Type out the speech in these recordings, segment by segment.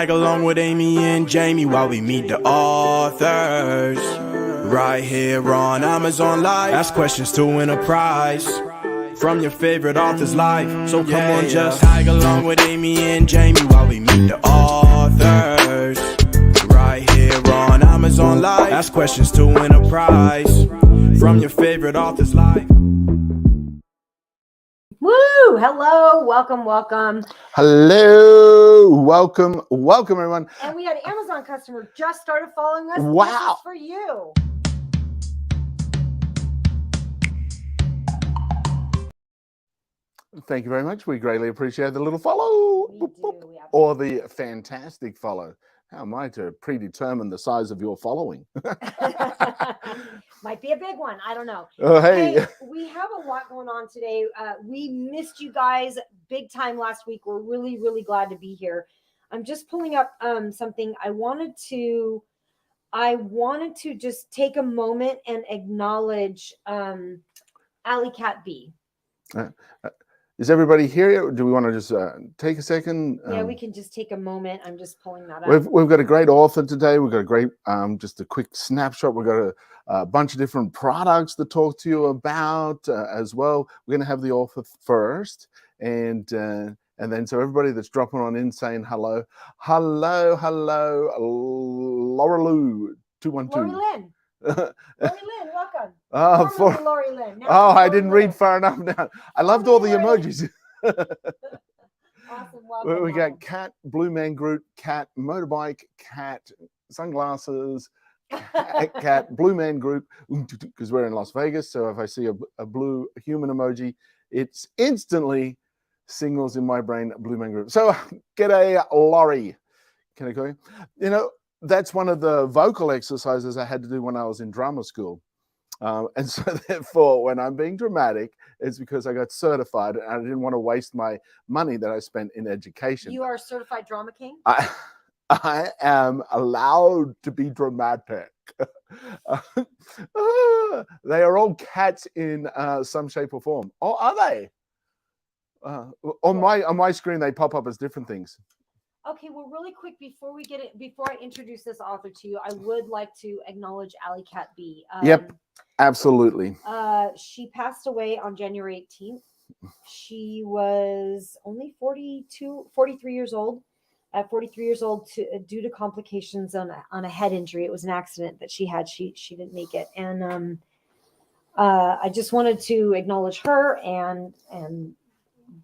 Tag along with Amy and Jamie while we meet the authors. Right here on Amazon Live. Ask questions to win a prize from your favorite author's life. So come on, just tag along with Amy and Jamie while we meet the authors. Right here on Amazon Live. Ask questions to win a prize from your favorite author's life. Woo! Hello, welcome. Hello, welcome, everyone. And we had an Amazon customer just started following us. Wow. This is for you. Thank you very much. We greatly appreciate the little follow. We do. Or the fantastic follow. How am I to predetermine the size of your following? Might be a big one. I don't know. Oh, hey. We have a lot going on today. We missed you guys big time last week. We're really, really glad to be here. I'm just pulling up something. I wanted to just take a moment and acknowledge Alley Cat B. Is everybody here? Do we want to just take a second? Yeah, we can just take a moment. I'm just pulling that up. We've got a great author today. We've got a great, just a quick snapshot. We've got a bunch of different products to talk to you about as well. We're going to have the author first, and then so everybody that's dropping on in saying hello, Laura Lou 212. Lori Lynn. Lori Lynn, welcome. Lori Lynn. I didn't read far enough now. I loved all the emojis. Awesome. Welcome. We got cat, Blue Man Groot, cat, motorbike, cat, sunglasses, cat, Blue Man Group, because we're in Las Vegas. So if I see a blue human emoji, it's instantly signals in my brain Blue Man Group. So g'day, Laurie. Can I call you? You know, that's one of the vocal exercises I had to do when I was in drama school. And so therefore, when I'm being dramatic, it's because I got certified and I didn't want to waste my money that I spent in education. You are a certified drama king? I am allowed to be dramatic. They are all cats in some shape or form. Oh, are they? On my screen, they pop up as different things. Okay, well, really quick before I introduce this author to you, I would like to acknowledge Alley Cat B. Yep, absolutely. She passed away on January 18th. She was only 43 years old. At 43 years old, due to complications on a head injury, it was an accident that she had. She didn't make it, and I just wanted to acknowledge her and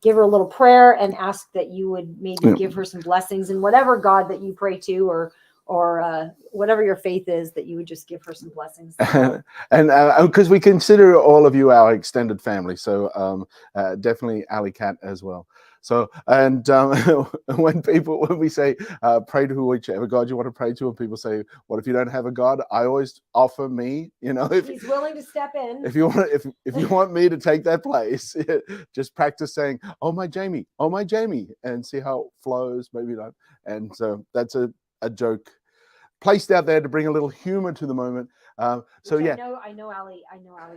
give her a little prayer and ask that you would maybe give her some blessings and whatever God that you pray to or whatever your faith is, that you would just give her some blessings. And because we consider all of you our extended family. So definitely Alley Cat as well. So, and when we say pray to whichever God you want to pray to, and people say, what if you don't have a God? I always offer me, if he's willing to step in. If you want me to take that place, just practice saying, oh my Jamie, and see how it flows, maybe not. And so that's a joke placed out there to bring a little humor to the moment. I know Ali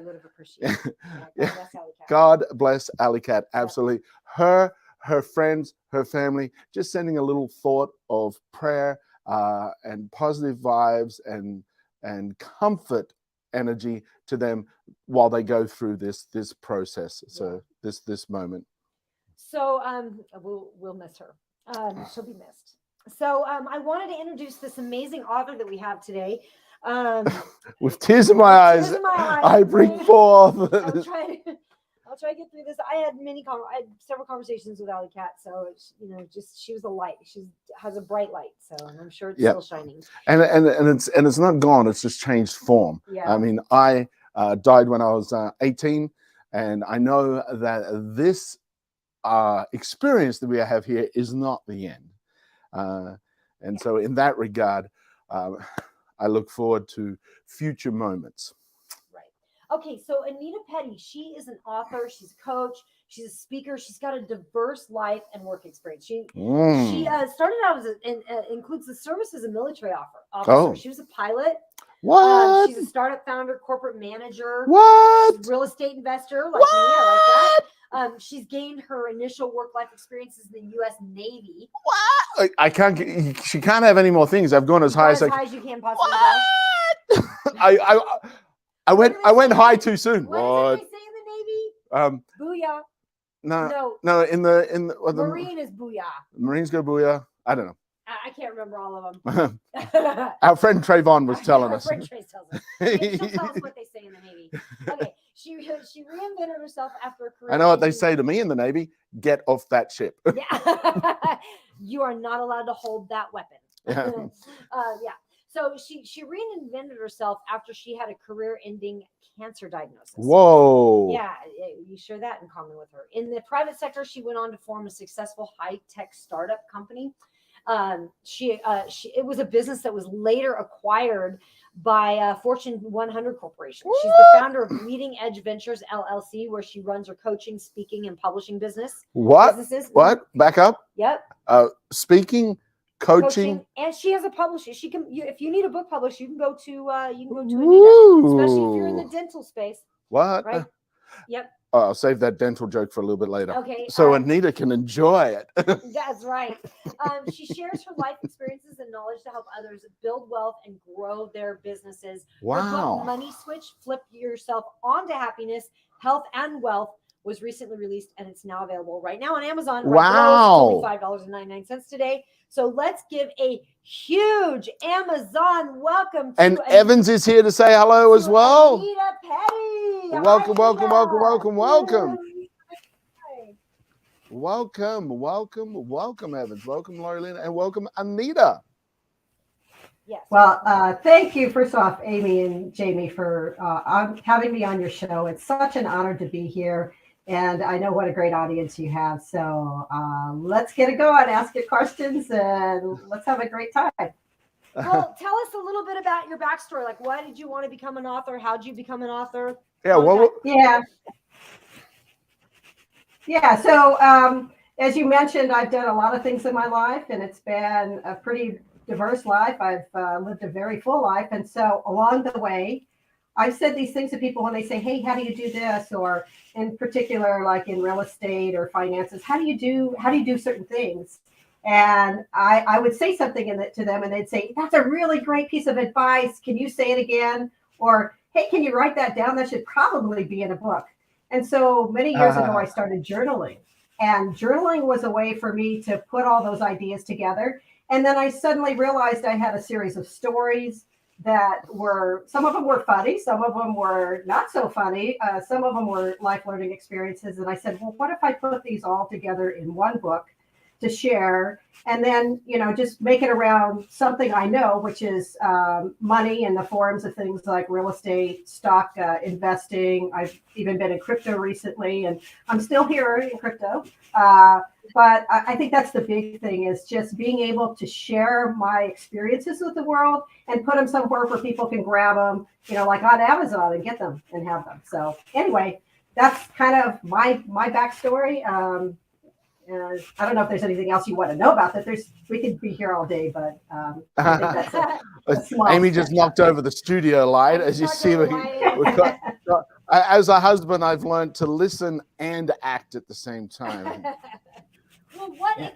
would have appreciated. God bless Alley Cat. God bless Alley Cat. Absolutely. Yeah. Her friends, her family, just sending a little thought of prayer and positive vibes and comfort energy to them while they go through this process. So this moment. So we'll miss her. She'll be missed. So I wanted to introduce this amazing author that we have today. With tears in my eyes, I bring forth. I'll try to get through this. I had several conversations with Alley Cat, so she was a light. She has a bright light, so I'm sure it's still shining. And it's not gone. It's just changed form. Yeah. I mean, I died when I was 18, and I know that this experience that we have here is not the end. So in that regard, I look forward to future moments. Okay, so Anita Petty, she is an author, she's a coach, she's a speaker, she's got a diverse life and work experience. She started out includes the service as a military officer. Oh. She was a pilot. What? She's a startup founder, corporate manager, What? real estate investor like me. I like that. She's gained her initial work-life experiences in the U.S. Navy. What? I can't. She can't have any more things. I've gone as high as as you can possibly go. What? I went high too soon. What did they say in the Navy? Booyah. No. In the Marine is booyah. Marines go booyah. I don't know. I can't remember all of them. Our friend Trayvon was telling us. Our friend Trey tells us. She'll tell us what they say in the Navy. Okay, she reinvented herself after a career. I know what they say to me in the Navy: get off that ship. Yeah, you are not allowed to hold that weapon. Yeah. Yeah. So she reinvented herself after she had a career-ending cancer diagnosis. Whoa. Yeah, you share that in common with her. In the private sector, she went on to form a successful high-tech startup company. It was a business that was later acquired by Fortune 100 Corporation. She's the founder of Leading Edge Ventures LLC, where she runs her coaching, speaking, and publishing businses. What? Back up. Yep. Speaking, coaching, and she has a publisher. She can. If you need a book published, you can go to Anita, especially if you're in the dental space. What? Right. Yep. I'll save that dental joke for a little bit later. Okay. So Anita can enjoy it. That's right. She shares her life experiences and knowledge to help others build wealth and grow their businesses. Wow. Her book, Money Switch, Flip Yourself Onto Happiness, Health, and Wealth, was recently released, and it's now available right now on Amazon. Wow. Right below. It's only $5.99 today. So let's give a huge Amazon welcome to Evans is here to say hello as well. Anita Petty. Welcome. Hi, Welcome, Evans. Welcome, Laureline, and welcome, Anita. Yes. Well, thank you, first off, Amy and Jamie, for having me on your show. It's such an honor to be here, and I know what a great audience you have. So let's get it going, ask your questions, and let's have a great time. Well, tell us a little bit about your backstory. Like, why did you want to become an author? How did you become an author? Yeah. So as you mentioned, I've done a lot of things in my life, and it's been a pretty diverse life. I've lived a very full life. And so along the way, I've said these things to people when they say, hey, how do you do this? Or in particular, like in real estate or finances, how do you do certain things? And I would say something to them, and they'd say, that's a really great piece of advice. Can you say it again? Or, hey, can you write that down? That should probably be in a book. And so many years ago, I started journaling. And journaling was a way for me to put all those ideas together. And then I suddenly realized I had a series of stories that some of them were funny, some of them were not so funny, some of them were life learning experiences. And I said, well, what if I put these all together in one book to share, and then, just make it around something I know, which is money in the forms of things like real estate, stock investing. I've even been in crypto recently, and I'm still here in crypto. But I think that's the big thing, is just being able to share my experiences with the world and put them somewhere where people can grab them, like on Amazon, and get them and have them. So anyway, that's kind of my backstory. I don't know if there's anything else you want to know about that. We could be here all day, but I think that's Amy just knocked over the studio light. As you see, as a husband, I've learned to listen and act at the same time. Well, I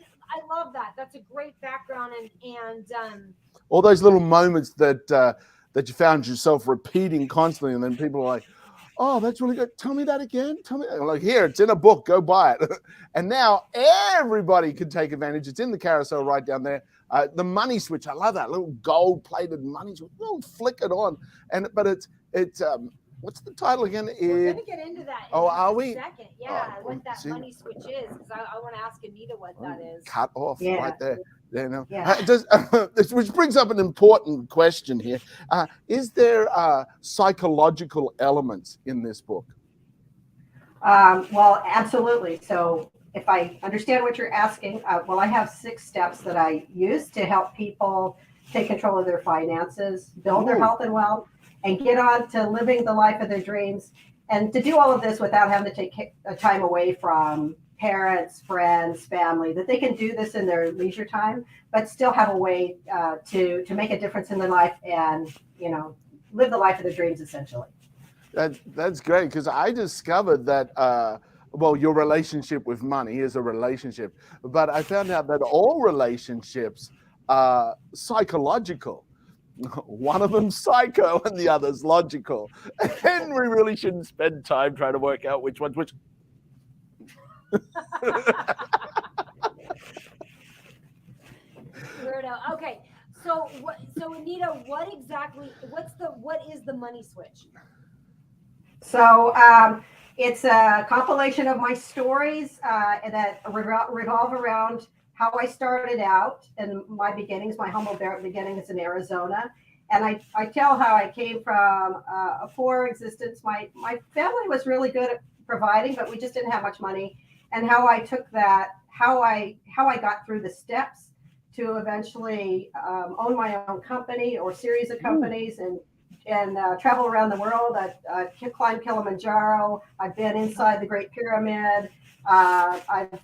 love that. That's a great background, and all those little moments that you found yourself repeating constantly, and then people are like, oh, that's really good. Tell me that again. Tell me. I'm like, here, it's in a book. Go buy it. And now everybody can take advantage. It's in the carousel right down there. The money switch. I love that little gold-plated money switch. Oh, flick it on. But it's what's the title again? We're going to get into that. Are we? Second. Yeah, what that money switch is, because I want to ask Anita what that is. Cut off right there. Yeah. Which brings up an important question here. Is there psychological elements in this book? Well, absolutely. So if I understand what you're asking, I have 6 steps that I use to help people take control of their finances, build their health and wealth, and get on to living the life of their dreams. And to do all of this without having to take time away from parents, friends, family, that they can do this in their leisure time, but still have a way to make a difference in their life and, live the life of their dreams, essentially. That's great, because I discovered that well, your relationship with money is a relationship, but I found out that all relationships are psychological. One of them's psycho and the other's logical, and we really shouldn't spend time trying to work out which one's which. Weirdo. Okay. So Anita, what is the money switch? So it's a compilation of my stories that revolve around how I started out and my beginnings, my humble beginnings in Arizona. And I tell how I came from a poor existence. My family was really good at providing, but we just didn't have much money. And how I took that, how I got through the steps to eventually own my own company or series of companies and travel around the world. I've climbed Kilimanjaro. I've been inside the Great Pyramid. I've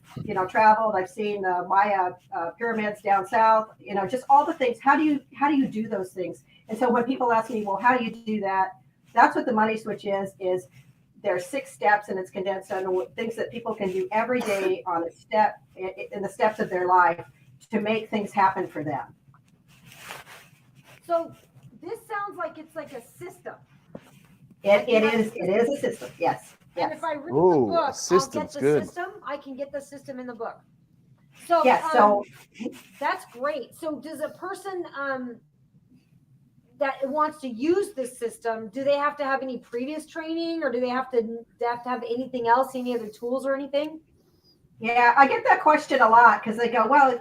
traveled. I've seen the Maya pyramids down south. Just all the things. How do you do those things? And so when people ask me, well, how do you do that? That's what the money switch is. There's 6 steps, and it's condensed on things that people can do every day on a step in the steps of their life to make things happen for them. So this sounds like it's like a system. It is a system. Yes. And if I read the book, I'll get the good. system. I can get the system in the book. So so that's great. So does a person that wants to use this system, do they have to have any previous training, or do they have to have anything else, any other tools or anything? Yeah, I get that question a lot, because they go, well,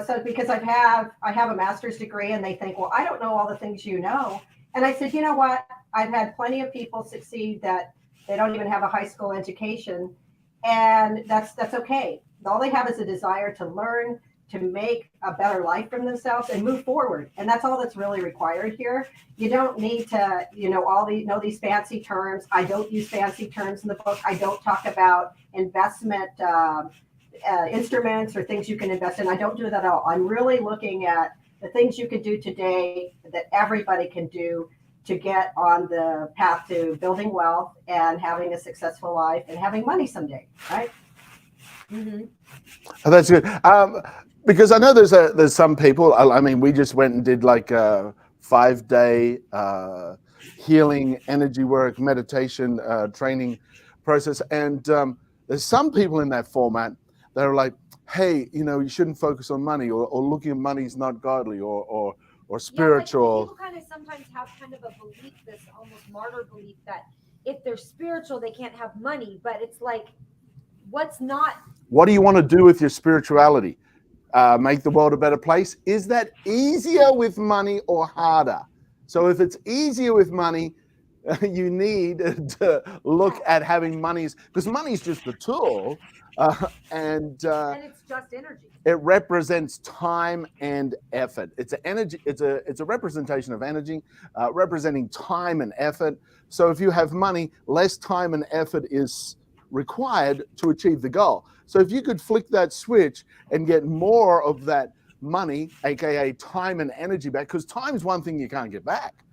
so because I have a master's degree, and they think, well, I don't know all the things you know. And I said, you know what? I've had plenty of people succeed that they don't even have a high school education, and that's okay. All they have is a desire to learn, to make a better life for themselves and move forward. And that's all that's really required here. You don't need to, know these fancy terms. I don't use fancy terms in the book. I don't talk about investment instruments or things you can invest in. I don't do that at all. I'm really looking at the things you can do today that everybody can do to get on the path to building wealth and having a successful life and having money someday, right? Mm-hmm. Oh, that's good. Because I know there's some people. I mean, we just went and did like a 5-day healing, energy work, meditation training process, and there's some people in that format that are like, hey, you shouldn't focus on money, or looking at money is not godly, or spiritual. Yeah, people kind of sometimes have kind of a belief, this almost martyr belief, that if they're spiritual, they can't have money. But it's like, what do you want to do with your spirituality? Make the world a better place? Is that easier with money or harder? So if it's easier with money, you need to look at having money, because money is just a tool, and it's just energy. It represents time and effort. It's an energy. It's a representation of energy, representing time and effort. So if you have money, less time and effort is required to achieve the goal. So if you could flick that switch and get more of that money, aka time and energy, back, because time is one thing you can't get back,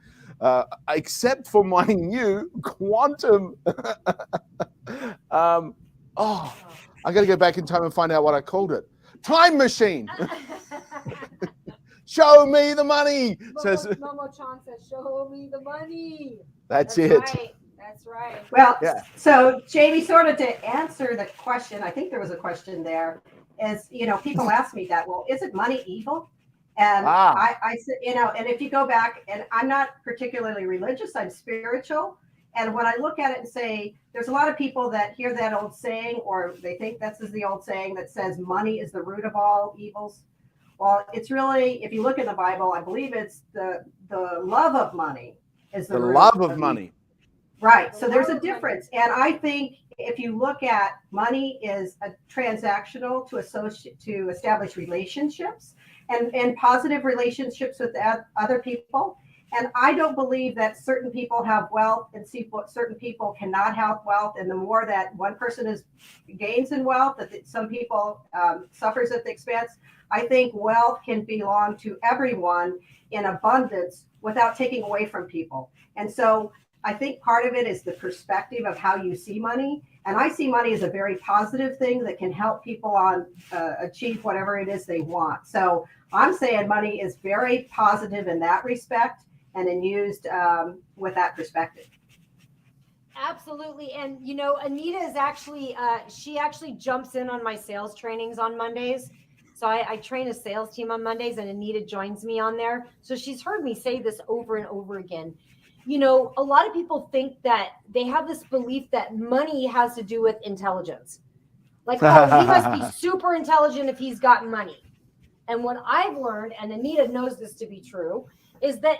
except for my new quantum. I got to go back in time and find out what I called it. Time machine. Show me the money. Momo Chan says, show me the money. That's it. Right. That's right. Well, yeah. So Jamie, sort of to answer the question, I think there was a question there, is, people ask me that, well, isn't money evil? And I said, and if you go back, and I'm not particularly religious, I'm spiritual. And when I look at it and say, there's a lot of people that hear that old saying, or they think this is the old saying that says money is the root of all evils. Well, it's really, if you look in the Bible, I believe it's the love of money is the root love of money. Evil. Right. So there's a difference. And I think if you look at money is a transactional to establish relationships and positive relationships with other people. And I don't believe that certain people have wealth and certain people cannot have wealth. And the more that one person gains in wealth, that some people suffers at the expense. I think wealth can belong to everyone in abundance without taking away from people. And so I think part of it is the perspective of how you see money. And I see money as a very positive thing that can help people achieve whatever it is they want. So I'm saying money is very positive in that respect and then used with that perspective. Absolutely. And, you know, Anita is actually, she actually jumps in on my sales trainings on Mondays. So I train a sales team on Mondays, and Anita joins me on there. So she's heard me say this over and over again. You know, a lot of people think that they have this belief that money has to do with intelligence. Like, oh, he must be super intelligent if he's got money. And what I've learned, and Anita knows this to be true, is that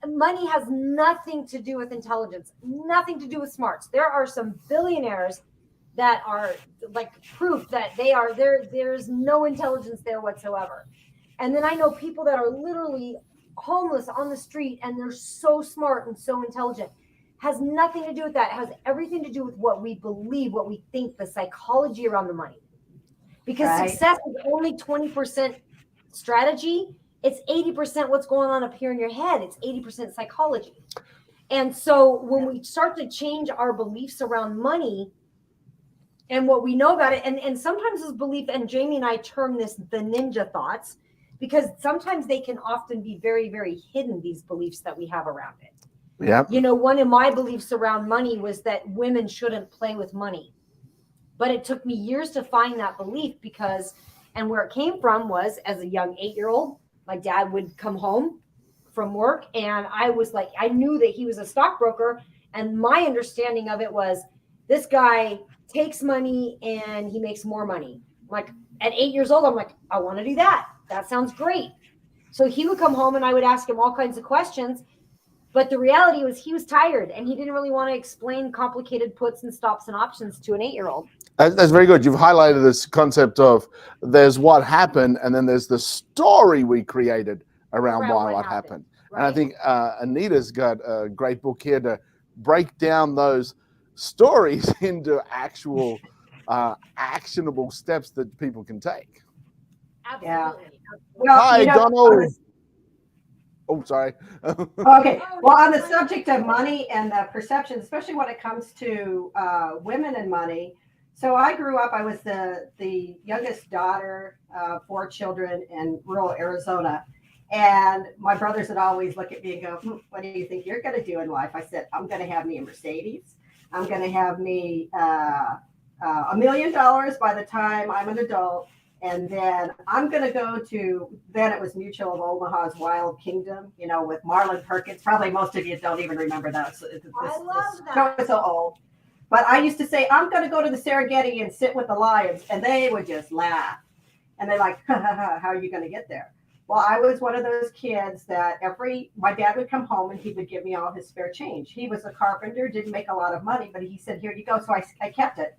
money has nothing to do with intelligence, nothing to do with smarts. There are some billionaires that are like proof that there's no intelligence there whatsoever. And then I know people that are literally homeless on the street and they're so smart and so intelligent. Has nothing to do with that. It has everything to do with what we believe, what we think, the psychology around the money. Because success is only 20% strategy. It's 80% what's going on up here in your head. It's 80% psychology. And so when we start to change our beliefs around money and what we know about it, and sometimes this belief, and Jamie and I term this the ninja thoughts, because sometimes they can often be very, very hidden, these beliefs that we have around it. Yeah. You know, one of my beliefs around money was that women shouldn't play with money. But it took me years to find that belief and where it came from was, as a young 8-year-old, my dad would come home from work and I was like, I knew that he was a stockbroker. And my understanding of it was this guy takes money and he makes more money. Like at 8 years old, I'm like, I want to do that. That sounds great. So he would come home and I would ask him all kinds of questions. But the reality was he was tired and he didn't really want to explain complicated puts and stops and options to an 8-year-old. That's very good. You've highlighted this concept of there's what happened and then there's the story we created around why what happened. Right. And I think Anita's got a great book here to break down those stories into actual actionable steps that people can take. Absolutely. Yeah. Well, hi, Donald. Oh, sorry. Okay. Well, on the subject of money and the perception, especially when it comes to women and money. So I grew up, I was the youngest daughter of 4 children in rural Arizona. And my brothers would always look at me and go, what do you think you're going to do in life? I said, I'm going to have me a Mercedes. I'm going to have me $1 million by the time I'm an adult. And then I'm going to go to, then it was Mutual of Omaha's Wild Kingdom, you know, with Marlon Perkins. Probably most of you don't even remember that. I love that. Show is so old. But I used to say, I'm going to go to the Serengeti and sit with the lions. And they would just laugh. And they're like, ha, ha, ha, how are you going to get there? Well, I was one of those kids that my dad would come home and he would give me all his spare change. He was a carpenter, didn't make a lot of money, but he said, here you go. So I kept it.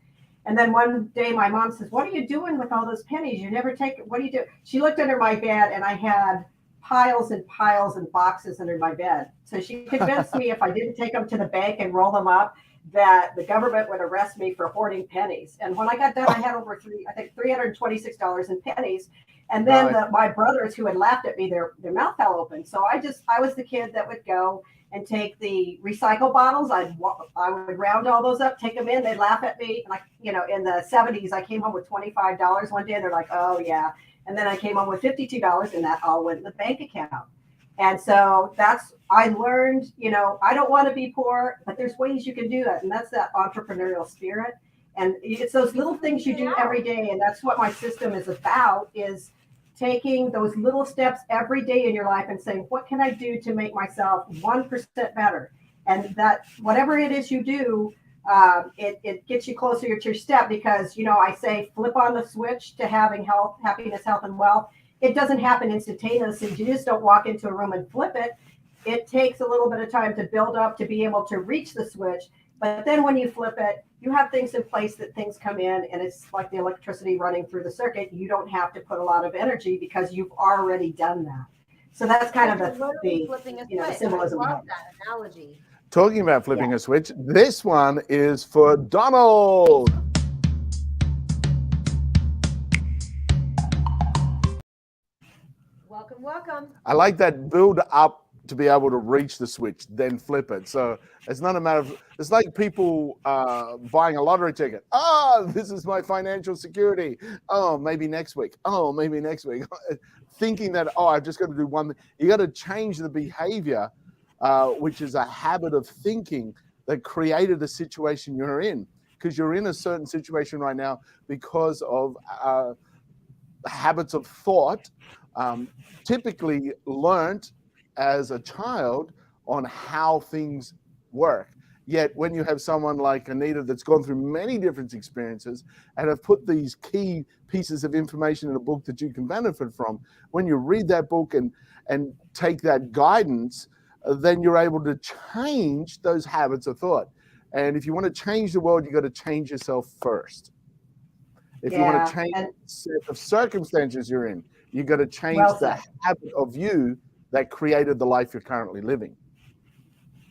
And then one day my mom says, what are you doing with all those pennies? You never take it. What do you do? She looked under my bed and I had piles and piles and boxes under my bed. So she convinced me if I didn't take them to the bank and roll them up, that the government would arrest me for hoarding pennies. And when I got done, I had over $326 in pennies. And then my brothers who had laughed at me, their mouth fell open. So I was the kid that would go and take the recycle bottles. I would round all those up, take them in. They'd laugh at me. Like, you know, in the 70s, I came home with $25 one day. They're like, oh yeah. And then I came home with $52 and that all went in the bank account. And so I learned, you know, I don't want to be poor, but there's ways you can do that. And that's that entrepreneurial spirit. And it's those little things you do every day. And that's what my system is about, is taking those little steps every day in your life and saying, what can I do to make myself 1% better? And that whatever it is you do, it gets you closer to your step, because, you know, I say flip on the switch to having health, happiness, health, and wealth. It doesn't happen instantaneously. You just don't walk into a room and flip it. It takes a little bit of time to build up to be able to reach the switch. But then when you flip it, you have things in place that things come in, and it's like the electricity running through the circuit. You don't have to put a lot of energy because you've already done that. So that's kind of You're literally the flipping a you know, the switch. symbolism I love behind it. that analogy. Talking about flipping a switch, this one is for Donald. Welcome, welcome. I like that build up to be able to reach the switch, then flip it. So it's not a matter of, it's like people buying a lottery ticket. Oh, this is my financial security. Oh, maybe next week. Oh, maybe next week. Thinking that, oh, I've just got to do one thing. You got to change the behavior, which is a habit of thinking that created the situation you're in. Because you're in a certain situation right now because of habits of thought, typically learned as a child on how things work. Yet when you have someone like Anita that's gone through many different experiences and have put these key pieces of information in a book that you can benefit from, when you read that book and take that guidance, then you're able to change those habits of thought. And if you want to change the world, you got to change yourself first. If you want to change the set of circumstances you're in, you got to change the habit of you that created the life you're currently living.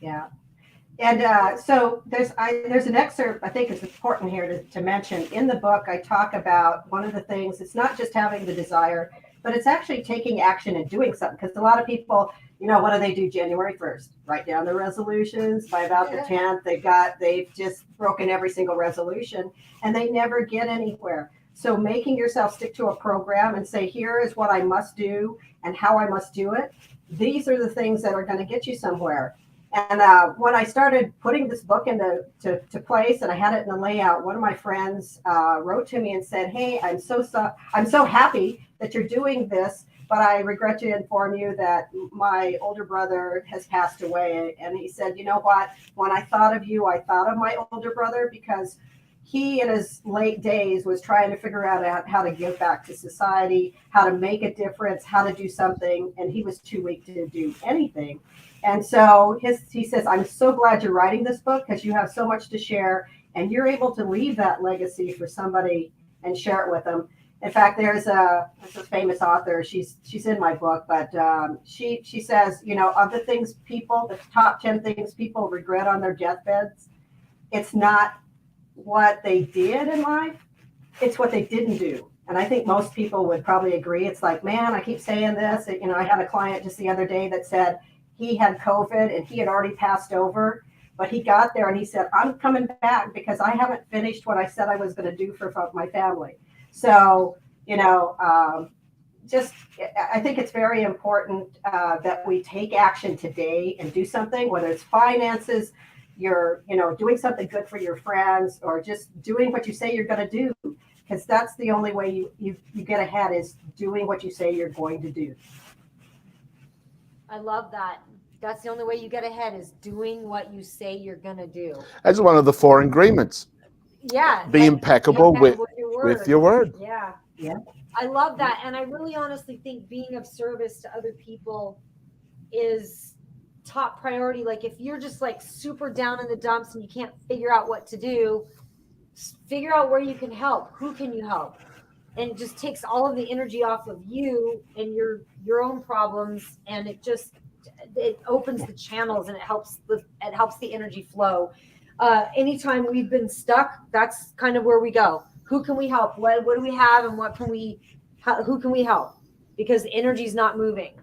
Yeah. And so there's an excerpt I think is important here to mention. In the book, I talk about one of the things, it's not just having the desire, but it's actually taking action and doing something. Because a lot of people, you know, what do they do January 1st? Write down their resolutions. By about the 10th, they've just broken every single resolution and they never get anywhere. So making yourself stick to a program and say, here is what I must do and how I must do it. These are the things that are going to get you somewhere. And when I started putting this book into place and I had it in the layout, one of my friends wrote to me and said, hey, I'm so happy that you're doing this, but I regret to inform you that my older brother has passed away. And he said, you know what, when I thought of you, I thought of my older brother because he in his late days was trying to figure out how to give back to society, how to make a difference, how to do something. And he was too weak to do anything. And so he says, I'm so glad you're writing this book because you have so much to share and you're able to leave that legacy for somebody and share it with them. In fact, there's a famous author. She's in my book, but she says, you know, of the things the top 10 things people regret on their deathbeds, it's not what they did in life, it's what they didn't do. And I think most people would probably agree. It's like, man, I keep saying this. You know, I had a client just the other day that said he had COVID and he had already passed over, but he got there and he said, I'm coming back because I haven't finished what I said I was going to do for my family. So, you know, I think it's very important that we take action today and do something, whether it's finances, you're, you know, doing something good for your friends or just doing what you say you're going to do, because that's the only way you get ahead is doing what you say you're going to do. I love that. That's the only way you get ahead is doing what you say you're going to do. That's one of the 4 agreements. Yeah. Be impeccable with your word. Yeah. Yeah. I love that. And I really honestly think being of service to other people is top priority. Like if you're just like super down in the dumps and you can't figure out what to do, figure out where you can help. Who can you help? And it just takes all of the energy off of you and your own problems, and it opens the channels and it helps the energy flow. Anytime we've been stuck, that's kind of where we go. Who can we help? What do we have, and who can we help? Because the energy is not moving.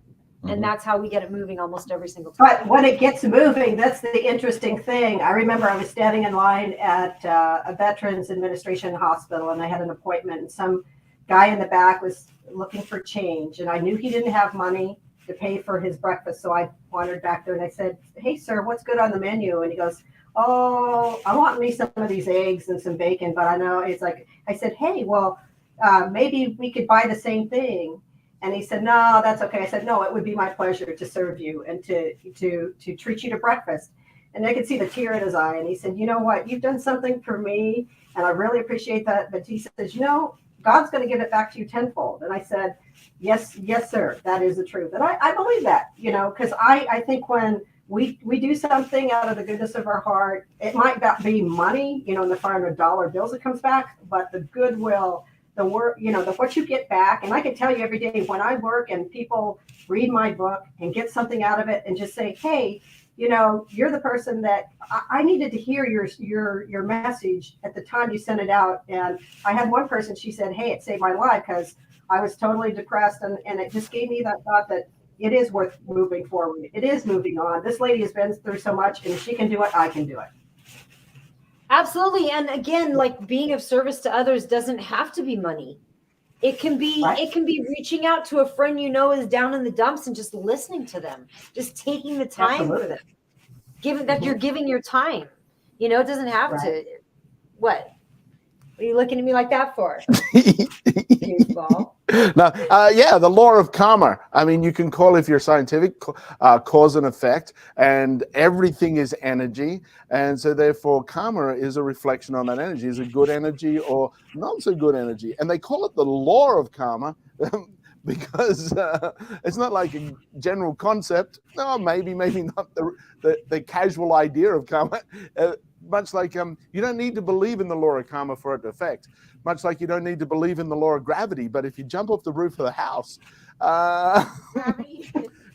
And that's how we get it moving almost every single time. But when it gets moving, that's the interesting thing. I remember I was standing in line at a Veterans Administration hospital, and I had an appointment, and some guy in the back was looking for change, and I knew he didn't have money to pay for his breakfast. So I wandered back there and I said, hey, sir, what's good on the menu? And he goes, oh, I want me some of these eggs and some bacon, but I know it's like, I said, hey, well, maybe we could buy the same thing. And he said, no, that's okay. I said, no, it would be my pleasure to serve you and to treat you to breakfast. And I could see the tear in his eye. And he said, you know what? You've done something for me, and I really appreciate that. But he says, you know, God's going to give it back to you tenfold. And I said, yes, sir, that is the truth. And I believe that, you know, because I think when we do something out of the goodness of our heart, it might not be money, you know, in the form of dollar bills that comes back, but the goodwill the work, what you get back. And I can tell you every day when I work and people read my book and get something out of it and just say, hey, you're the person that I needed to hear your message at the time you sent it out. And I had one person, she said, hey, it saved my life because I was totally depressed. And it just gave me that thought that it is worth moving forward. It is moving on. This lady has been through so much, and if she can do it, I can do it. Absolutely. And again, like being of service to others doesn't have to be money. It can be reaching out to a friend is down in the dumps and just listening to them, just taking the time for them. Given that you're giving your time. It doesn't have to. What are you looking at me like that for? Goofball. No, the law of karma. I mean, you can call, if you're scientific, cause and effect, and everything is energy. And so therefore karma is a reflection on that energy. Is it good energy or not so good energy? And they call it the law of karma because it's not like a general concept. No, maybe not the casual idea of karma. Much like you don't need to believe in the law of karma for it to affect. Much like you don't need to believe in the law of gravity. But if you jump off the roof of the house,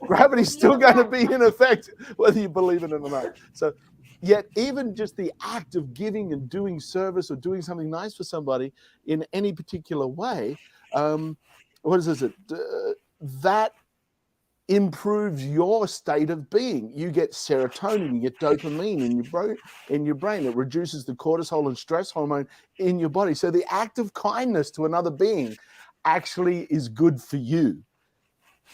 gravity's still going to be in effect, whether you believe in it or not. So, yet even just the act of giving and doing service or doing something nice for somebody in any particular way, that improves your state of being. You get serotonin, you get dopamine in your brain. It reduces the cortisol and stress hormone in your body. So the act of kindness to another being actually is good for you,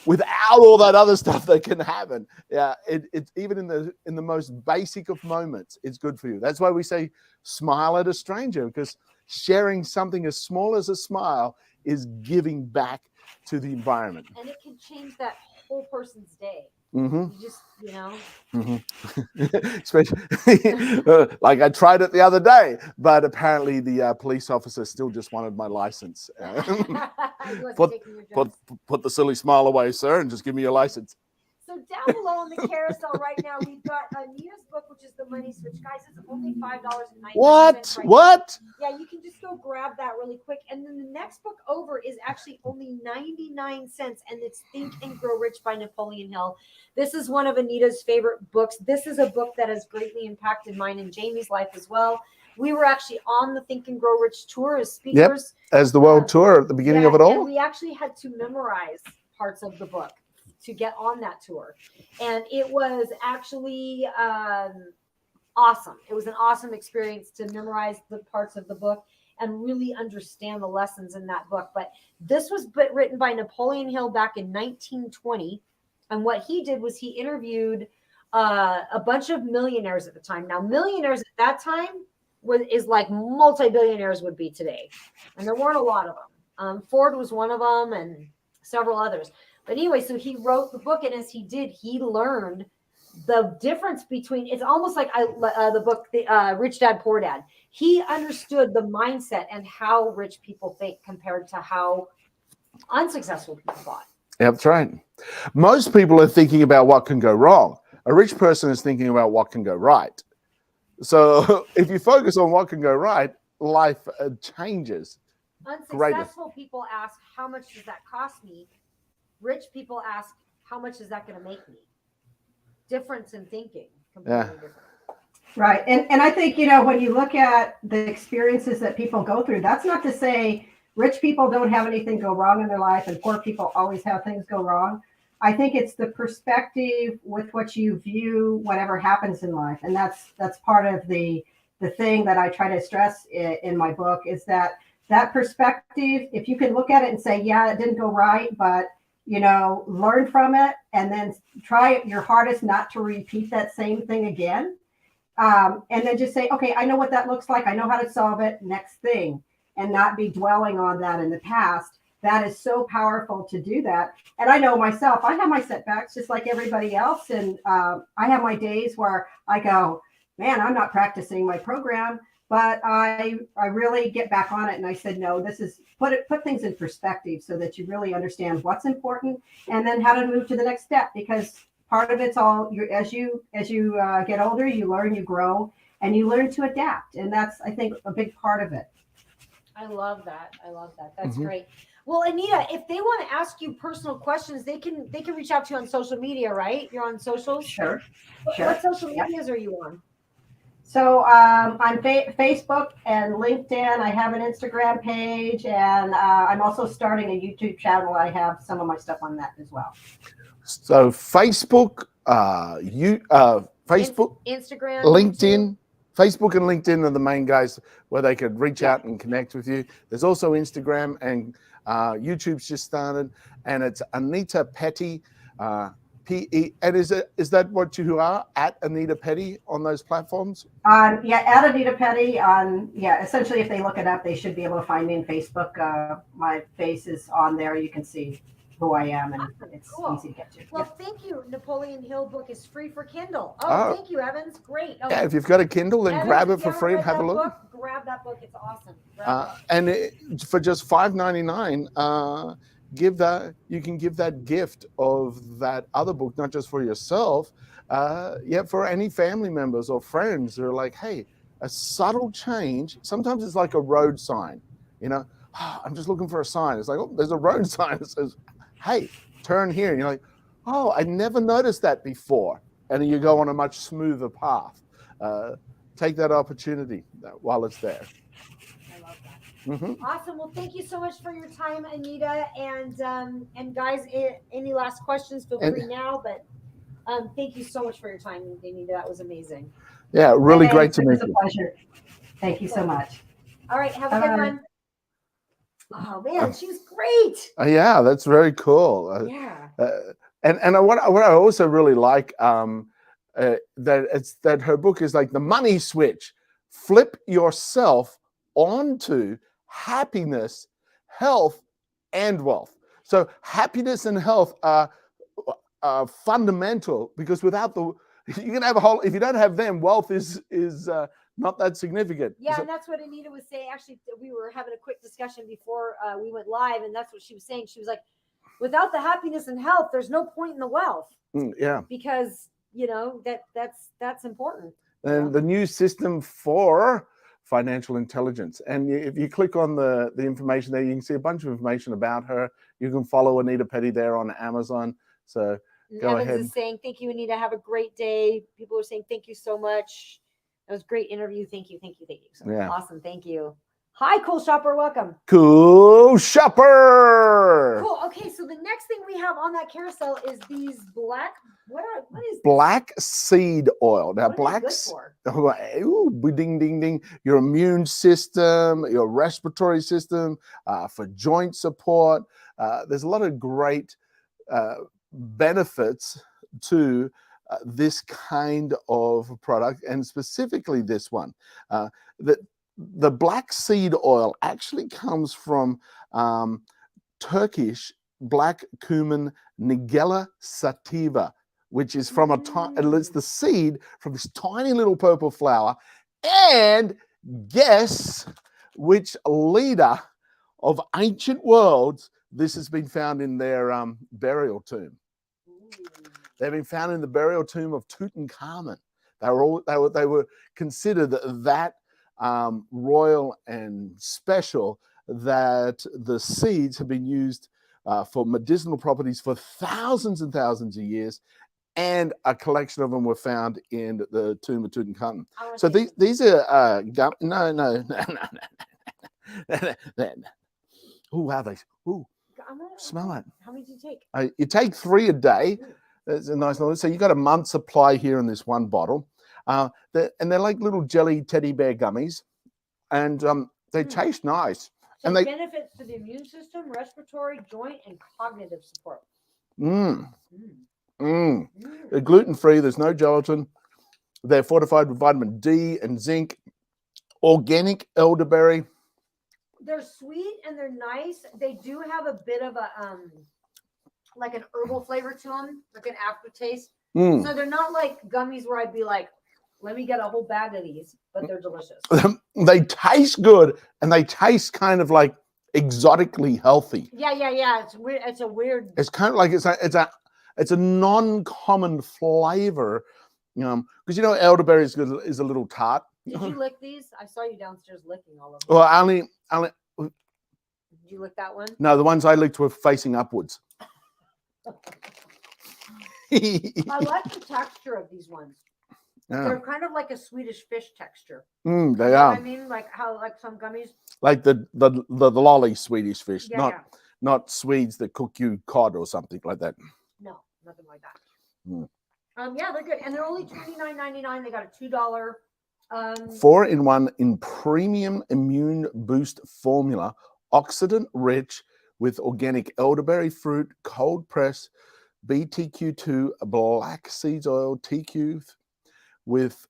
without all that other stuff that can happen. Yeah, it's even in the most basic of moments, it's good for you. That's why we say smile at a stranger, because sharing something as small as a smile is giving back to the environment. And it can change that whole person's day. Mm-hmm. You just, Mm-hmm. Especially, like I tried it the other day, but apparently the police officer still just wanted my license. Put the silly smile away, sir, and just give me your license. So down below on the carousel right now, we've got Anita's book, which is The Money Switch. Guys, it's only $5.99. What? Yeah, you can just go grab that really quick. And then the next book over is actually only 99 cents, and it's Think and Grow Rich by Napoleon Hill. This is one of Anita's favorite books. This is a book that has greatly impacted mine and Jamie's life as well. We were actually on the Think and Grow Rich tour as speakers. Yep, as the world tour at the beginning of it all. And we actually had to memorize parts of the book to get on that tour. And it was actually awesome. It was an awesome experience to memorize the parts of the book and really understand the lessons in that book. But this was written by Napoleon Hill back in 1920. And what he did was he interviewed a bunch of millionaires at the time. Now, millionaires at that time is like multi-billionaires would be today. And there weren't a lot of them. Ford was one of them and several others. But anyway, so he wrote the book, and as he did, he learned the difference between, it's almost like the book, Rich Dad, Poor Dad. He understood the mindset and how rich people think compared to how unsuccessful people thought. Yeah, that's right. Most people are thinking about what can go wrong. A rich person is thinking about what can go right. So if you focus on what can go right, life changes. Unsuccessful people ask, how much does that cost me? Rich people ask, how much is that going to make me? Difference in thinking. Completely different. Right. And I think, when you look at the experiences that people go through, that's not to say rich people don't have anything go wrong in their life and poor people always have things go wrong. I think it's the perspective with which you view whatever happens in life. And that's part of the thing that I try to stress in my book is that perspective, if you can look at it and say, yeah, it didn't go right, but learn from it and then try your hardest not to repeat that same thing again. And then just say, okay, I know what that looks like. I know how to solve it. Next thing, and not be dwelling on that in the past. That is so powerful to do that. And I know myself, I have my setbacks just like everybody else. And I have my days where I go, man, I'm not practicing my program. But I really get back on it, and I said, no, this is put things in perspective so that you really understand what's important, and then how to move to the next step. Because part of it's all as you get older, you learn, you grow, and you learn to adapt, and that's I think a big part of it. I love that. I love that. That's Mhm. great. Well, Anita, if they want to ask you personal questions, they can reach out to you on social media, right? You're on socials. Sure. What social Yep. medias are you on? So on Facebook and LinkedIn. I have an Instagram page, and I'm also starting a YouTube channel. I have some of my stuff on that as well. So Facebook, Facebook, Instagram, LinkedIn. Facebook and LinkedIn are the main guys where they could reach Yeah. out and connect with you. There's also Instagram, and YouTube's just started, and it's Anita Petty, PE. And is that what you are, at Anita Petty, on those platforms? Yeah, at Anita Petty essentially if they look it up, they should be able to find me in Facebook. My face is on there. You can see who I am, and it's Cool. easy to get to. Well, thank you. Napoleon Hill book is free for Kindle. Oh, Oh. thank you, Evans. Great. Oh, Yeah, if you've got a Kindle, then Evans, grab if it you for haven't free and read have a that look. book, grab that book. It's awesome. Grab it. And for just $5.99, you can give that gift of that other book, not just for yourself, for any family members or friends who are like, hey, a subtle change. Sometimes it's like a road sign, I'm just looking for a sign. It's like, oh, there's a road sign that says, hey, turn here. And you're like, oh, I never noticed that before. And then you go on a much smoother path. Take that opportunity while it's there. I love that. Mm-hmm. Awesome. Well, thank you so much for your time, Anita. And guys, any last questions? Feel free now. But thank you so much for your time, Anita. That was amazing. Yeah, really great to meet you. It was a pleasure. Thank you so much. All right, have a good one. Oh man, she's great. Yeah, that's very cool. Yeah. And what I also really like that her book is like the money switch. Flip yourself onto happiness, health, and wealth. So happiness and health are fundamental, because without you can have if you don't have them, wealth is not that significant. Yeah, and that's what Anita was saying. Actually, we were having a quick discussion before we went live, and that's what she was saying. She was like, without the happiness and health, there's no point in the wealth. Yeah. Because, that's important. And the new system for financial intelligence. And if you click on the information there, you can see a bunch of information about her. You can follow Anita Petty there on Amazon. So go Evans ahead. is saying, thank you, Anita. Have a great day. People are saying, thank you so much. That was a great interview. Thank you. So awesome. Thank you. Hi, Cool Shopper. Welcome. Cool Shopper. Cool. Okay, so the next thing we have on that carousel is these what is this? Black seed oil. Now, what are they good for? Ooh, ding, ding, ding. Your immune system, your respiratory system, for joint support. There's a lot of great benefits to this kind of product, and specifically this one. The black seed oil actually comes from Turkish black cumin Nigella sativa, which is from it's the seed from this tiny little purple flower. And guess which leader of ancient worlds this has been found in their burial tomb. They've been found in the burial tomb of Tutankhamun. They were considered that royal and special, that the seeds have been used for medicinal properties for thousands and thousands of years, and a collection of them were found in the tomb of Tutankhamun. So these are no. Oh wow, smell it. How many do you take? You take 3 a day. That's a nice little. So you got a month's supply here in this one bottle. And they're like little jelly teddy bear gummies, and they taste nice. So and they benefits to the immune system, respiratory, joint, and cognitive support. They're gluten-free. There's no gelatin. They're fortified with vitamin D and zinc. Organic elderberry. They're sweet and they're nice. They do have a bit of a like an herbal flavor to them, like an aftertaste. So they're not like gummies where I'd be like, let me get a whole bag of these, but they're delicious. They taste good, and they taste kind of like exotically healthy. Yeah. It's weird. It's a weird. It's kind of like it's a non-common flavor, because elderberry is a little tart. Did you lick these? I saw you downstairs licking all of them. Well, Did you lick that one? No, the ones I licked were facing upwards. I like the texture of these ones. Yeah. They're kind of like a Swedish fish texture. They You know are. what I mean? Like how like some gummies. Like the lolly Swedish fish, Yeah, not Swedes that cook you cod or something like that. No, nothing like that. Mm. Yeah, they're good. And they're only $29.99. They got a $2 4-in-1 in premium immune boost formula, oxidant rich with organic elderberry fruit, cold press, BTQ2, black seeds oil, TQ with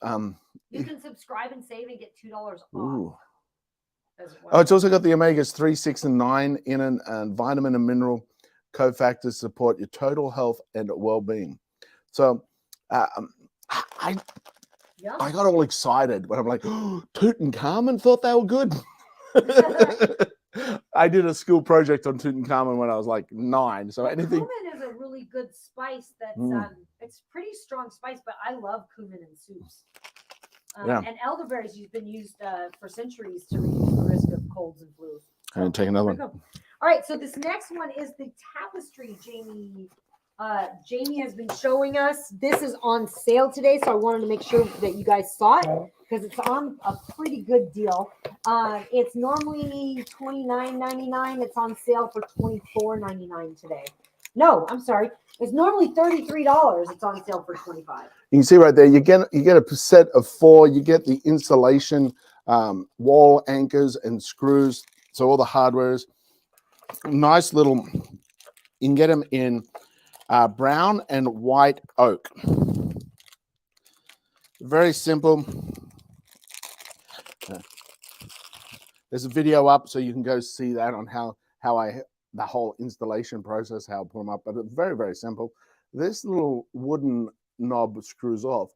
you can subscribe and save and get $2 off. ooh. As well. Oh, it's also got the omegas 3, 6, and 9 in it, and vitamin and mineral cofactors to support your total health and well-being. So I got all excited when I'm like, oh, Tutankhamun thought they were good. I did a school project on Tutankhamun when I was like 9. So anything. Cumin is a really good spice. That's it's pretty strong spice, but I love cumin in soups. And elderberries have been used for centuries to reduce the risk of colds and flus. I'm gonna take another one. All right, so this next one is the tapestry Jamie. Jamie has been showing us. This is on sale today, so I wanted to make sure that you guys saw it because it's on a pretty good deal. It's normally $29.99. It's on sale for $24.99 today. No, I'm sorry. It's normally $33. It's on sale for $25. You can see right there, you get a set of 4. You get the insulation wall anchors and screws. So all the hardware is nice little. You can get them in brown and white oak. Very simple. There's a video up, so you can go see that on how the whole installation process, how I put them up. But it's very, very simple. This little wooden knob screws off,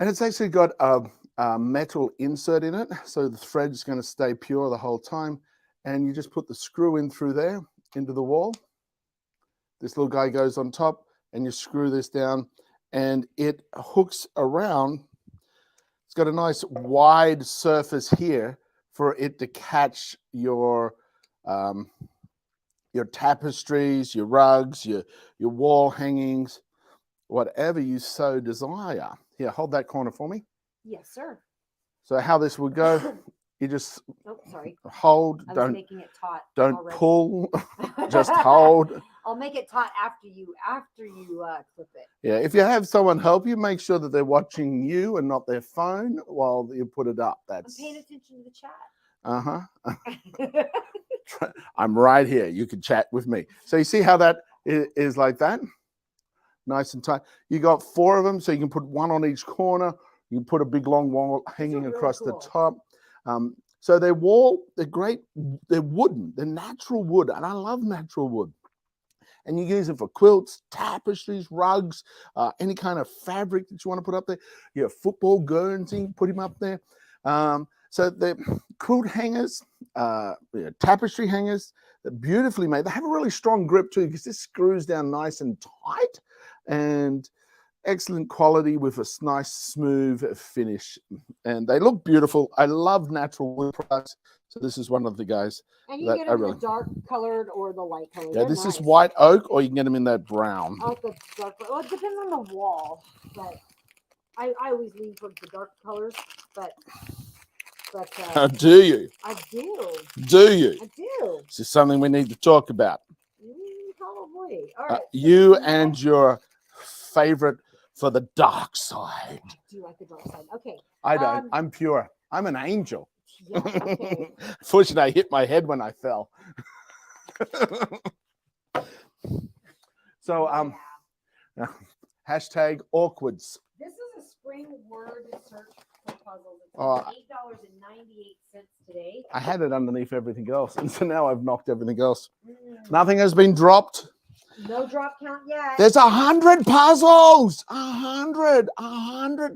and it's actually got a metal insert in it, so the thread is going to stay pure the whole time. And you just put the screw in through there into the wall. This little guy goes on top, and you screw this down, and it hooks around. It's got a nice wide surface here for it to catch your tapestries, your rugs, your wall hangings, whatever you so desire. Here, hold that corner for me. Yes, sir. So how this would go, you just hold. I was making it taut. Don't already. pull. Just hold. I'll make it taut after you clip it. Yeah, if you have someone help you, make sure that they're watching you and not their phone while you put it up. That's. I'm paying attention to the chat. I'm right here. You can chat with me. So you see how that is like that? Nice and tight. You got 4 of them, so you can put 1 on each corner. You can put a big long wall hanging across the top. So they're great. They're wooden. They're natural wood, and I love natural wood. And you use it for quilts, tapestries, rugs, any kind of fabric that you want to put up there. You have football guernsey, put him up there. So the quilt hangers, tapestry hangers, they're beautifully made. They have a really strong grip too, because this screws down nice and tight, and excellent quality with a nice smooth finish. And they look beautiful. I love natural wood products. So this is one of the guys. And you get them in the dark colored or the light colored. Yeah, this is white oak, or you can get them in that brown. I like the dark. Well, it depends on the wall, but I always lean towards the dark colors. But do you? I do. Do you? I do. This is something we need to talk about. Probably. All right. You and your favorite for the dark side. I do like the dark side. Okay. I don't. I'm pure. I'm an angel. Yeah, okay. Fortunately, I hit my head when I fell. So, hashtag awkwards. This is a spring word search for puzzles. It's $8.98 today. I had it underneath everything else, and so now I've knocked everything else. Nothing has been dropped. No drop count yet. There's 100 puzzles. 100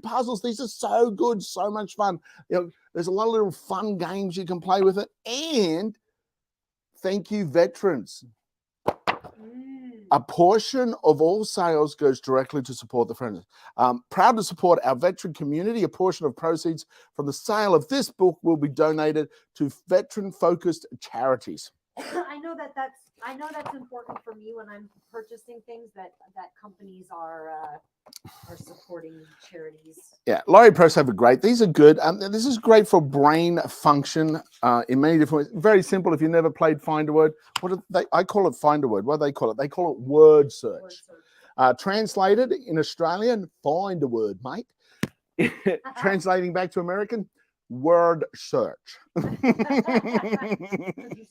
puzzles. These are so good, so much fun. There's a lot of little fun games you can play with it. And thank you, veterans. A portion of all sales goes directly to support the Friends. Proud to support our veteran community. A portion of proceeds from the sale of this book will be donated to veteran-focused charities. I know that's important for me when I'm purchasing things that companies are supporting charities. Yeah, Laurie Press have a great. These are good. This is great for brain function in many different ways. Very simple. If you never played Find a Word, what do they? I call it Find a Word. What do they call it? They call it word search. Translated in Australian, find a word, mate. Translating back to American, word search. Could you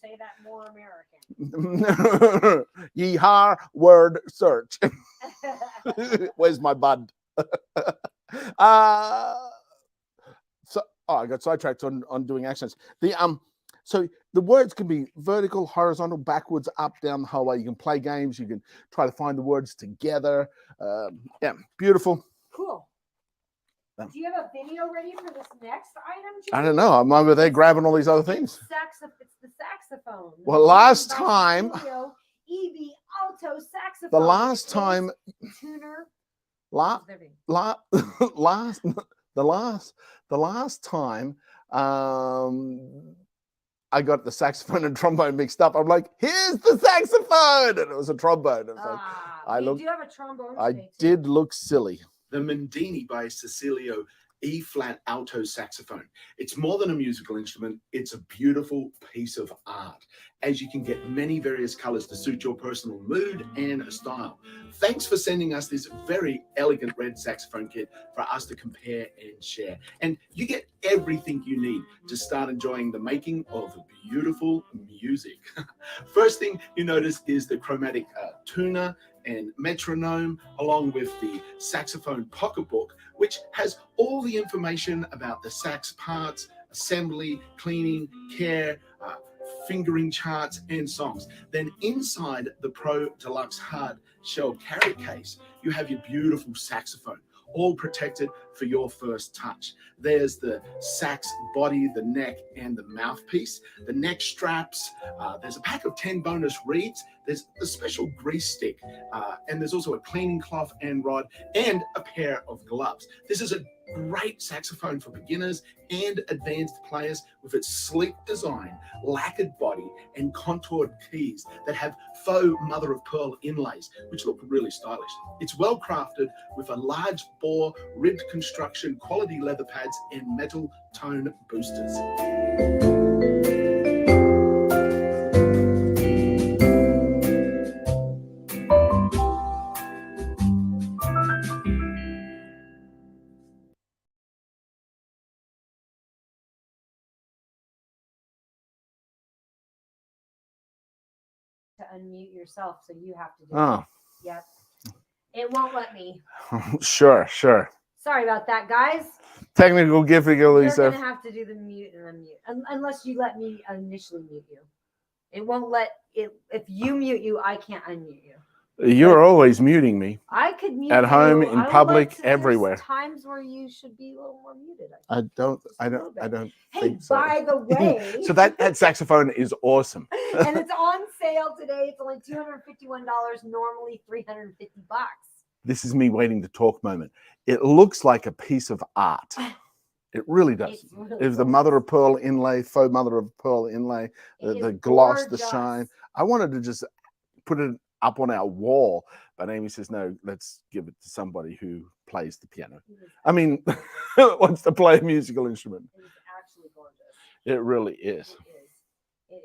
say that more American? Yeehaw, word search. Where's my bud? So I got sidetracked on doing accents. So the words can be vertical, horizontal, backwards, up, down the whole way. You can play games. You can try to find the words together. Yeah, beautiful. Cool. Do you have a video ready for this next item, Jimmy? I don't know. I'm over there grabbing all these other things. It's the saxophone. Well, last time, EV alto saxophone. the last time, tuner. The last time, I got the saxophone and trombone mixed up. I'm like, here's the saxophone, and it was a trombone. You do have a trombone. I did look silly. The Mendini by Cecilio E-flat alto saxophone. It's more than a musical instrument. It's a beautiful piece of art, as you can get many various colors to suit your personal mood and style. Thanks for sending us this very elegant red saxophone kit for us to compare and share. And you get everything you need to start enjoying the making of beautiful music. First thing you notice is the chromatic tuner and metronome, along with the saxophone pocketbook, which has all the information about the sax parts, assembly, cleaning, care, fingering charts, and songs. Then inside the Pro Deluxe hard shell carry case, you have your beautiful saxophone, all protected for your first touch. There's the sax body, the neck, and the mouthpiece, the neck straps. There's a pack of 10 bonus reeds. There's a special grease stick, and there's also a cleaning cloth and rod, and a pair of gloves. This is a great saxophone for beginners and advanced players, with its sleek design, lacquered body, and contoured keys that have faux mother-of-pearl inlays, which look really stylish. It's well crafted with a large bore, ribbed construction, quality leather pads, and metal tone boosters. To unmute yourself, so you have to do Oh. it. Yep. It won't let me. Sure. Sorry about that, guys. Technical difficulties. You're gonna have to do the mute and unmute, unless you let me initially mute you. It won't let it. If you mute you, I can't unmute you. You're always muting me. I could mute at home, you. in public, everywhere. There's times where you should be a little more muted. I don't Hey, think so. by the way, So that saxophone is awesome. and it's on sale today. It's only $251, normally $350. This is me waiting to talk moment. It looks like a piece of art. It really does. It's the mother of pearl inlay, faux mother of pearl inlay, the gloss, the shine. I wanted to just put it up on our wall, but Amy says, no, let's give it to somebody who plays the piano. I mean, wants to play a musical instrument. It is actually gorgeous. It really is. It is.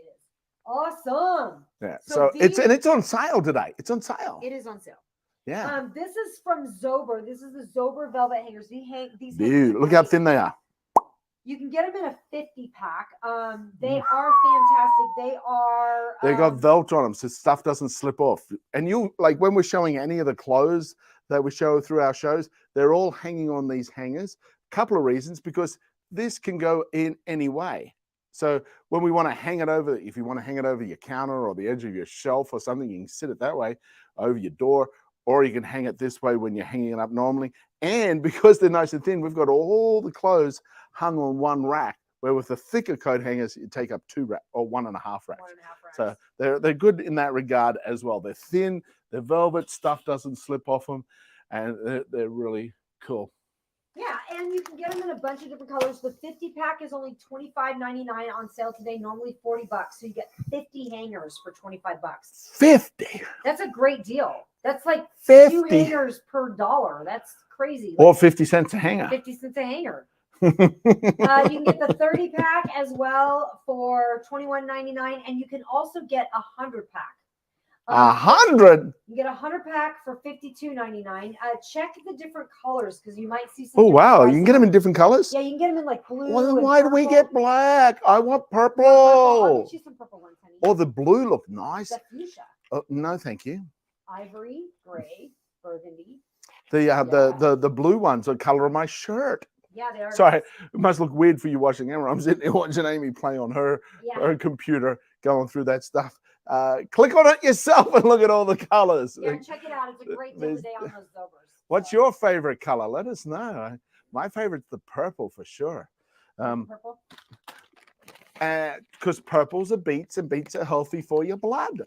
Awesome. Yeah. So it's on sale today. It's on sale. It is on sale. Yeah. This is from Zober. This is the Zober velvet hangers. These Dude, look how thin they are. You can get them in a 50-pack. They are fantastic. They are. They got velcro on them, so stuff doesn't slip off. And you, like, when we're showing any of the clothes that we show through our shows, they're all hanging on these hangers. Couple of reasons, because this can go in any way. So when we want to hang it over, if you want to hang it over your counter or the edge of your shelf or something, you can sit it that way over your door, or you can hang it this way when you're hanging it up normally. And because they're nice and thin, we've got all the clothes hung on one rack, where with the thicker coat hangers, you take up 2 racks or 1.5 racks. So they're good in that regard as well. They're thin, they're velvet, stuff doesn't slip off them, and they're really cool. Yeah, and you can get them in a bunch of different colors. The 50 pack is only $25.99 on sale today, normally $40. So you get 50 hangers for $25. 50. That's a great deal. That's like 50. 2 hangers per dollar. That's crazy. Or Like 50 cents a hanger. 50 cents a hanger. You can get the 30 pack as well for $21.99, and you can also get a 100 pack. 100. You get a 100 pack for $52.99. Check the different colors because you might see some. Oh, wow. You different can get them in different colors? Yeah, you can get them in like blue. Well, then and why do we purple. get black? I want purple. I'll get you some purple ones, honey. Oh, the blue look nice. The fuchsia, Oh, no, thank you. ivory, gray, burgundy. The blue ones are the color of my shirt. Yeah, they are. Sorry, it must look weird for you watching Emma. I'm sitting here watching Amy play on her computer, going through that stuff. Click on it yourself and look at all the colors. Yeah, check it out. It's a great deal today on those Zobers. What's your favorite color? Let us know. My favorite's the purple for sure. Purple? Because purples are beets and beets are healthy for your blood.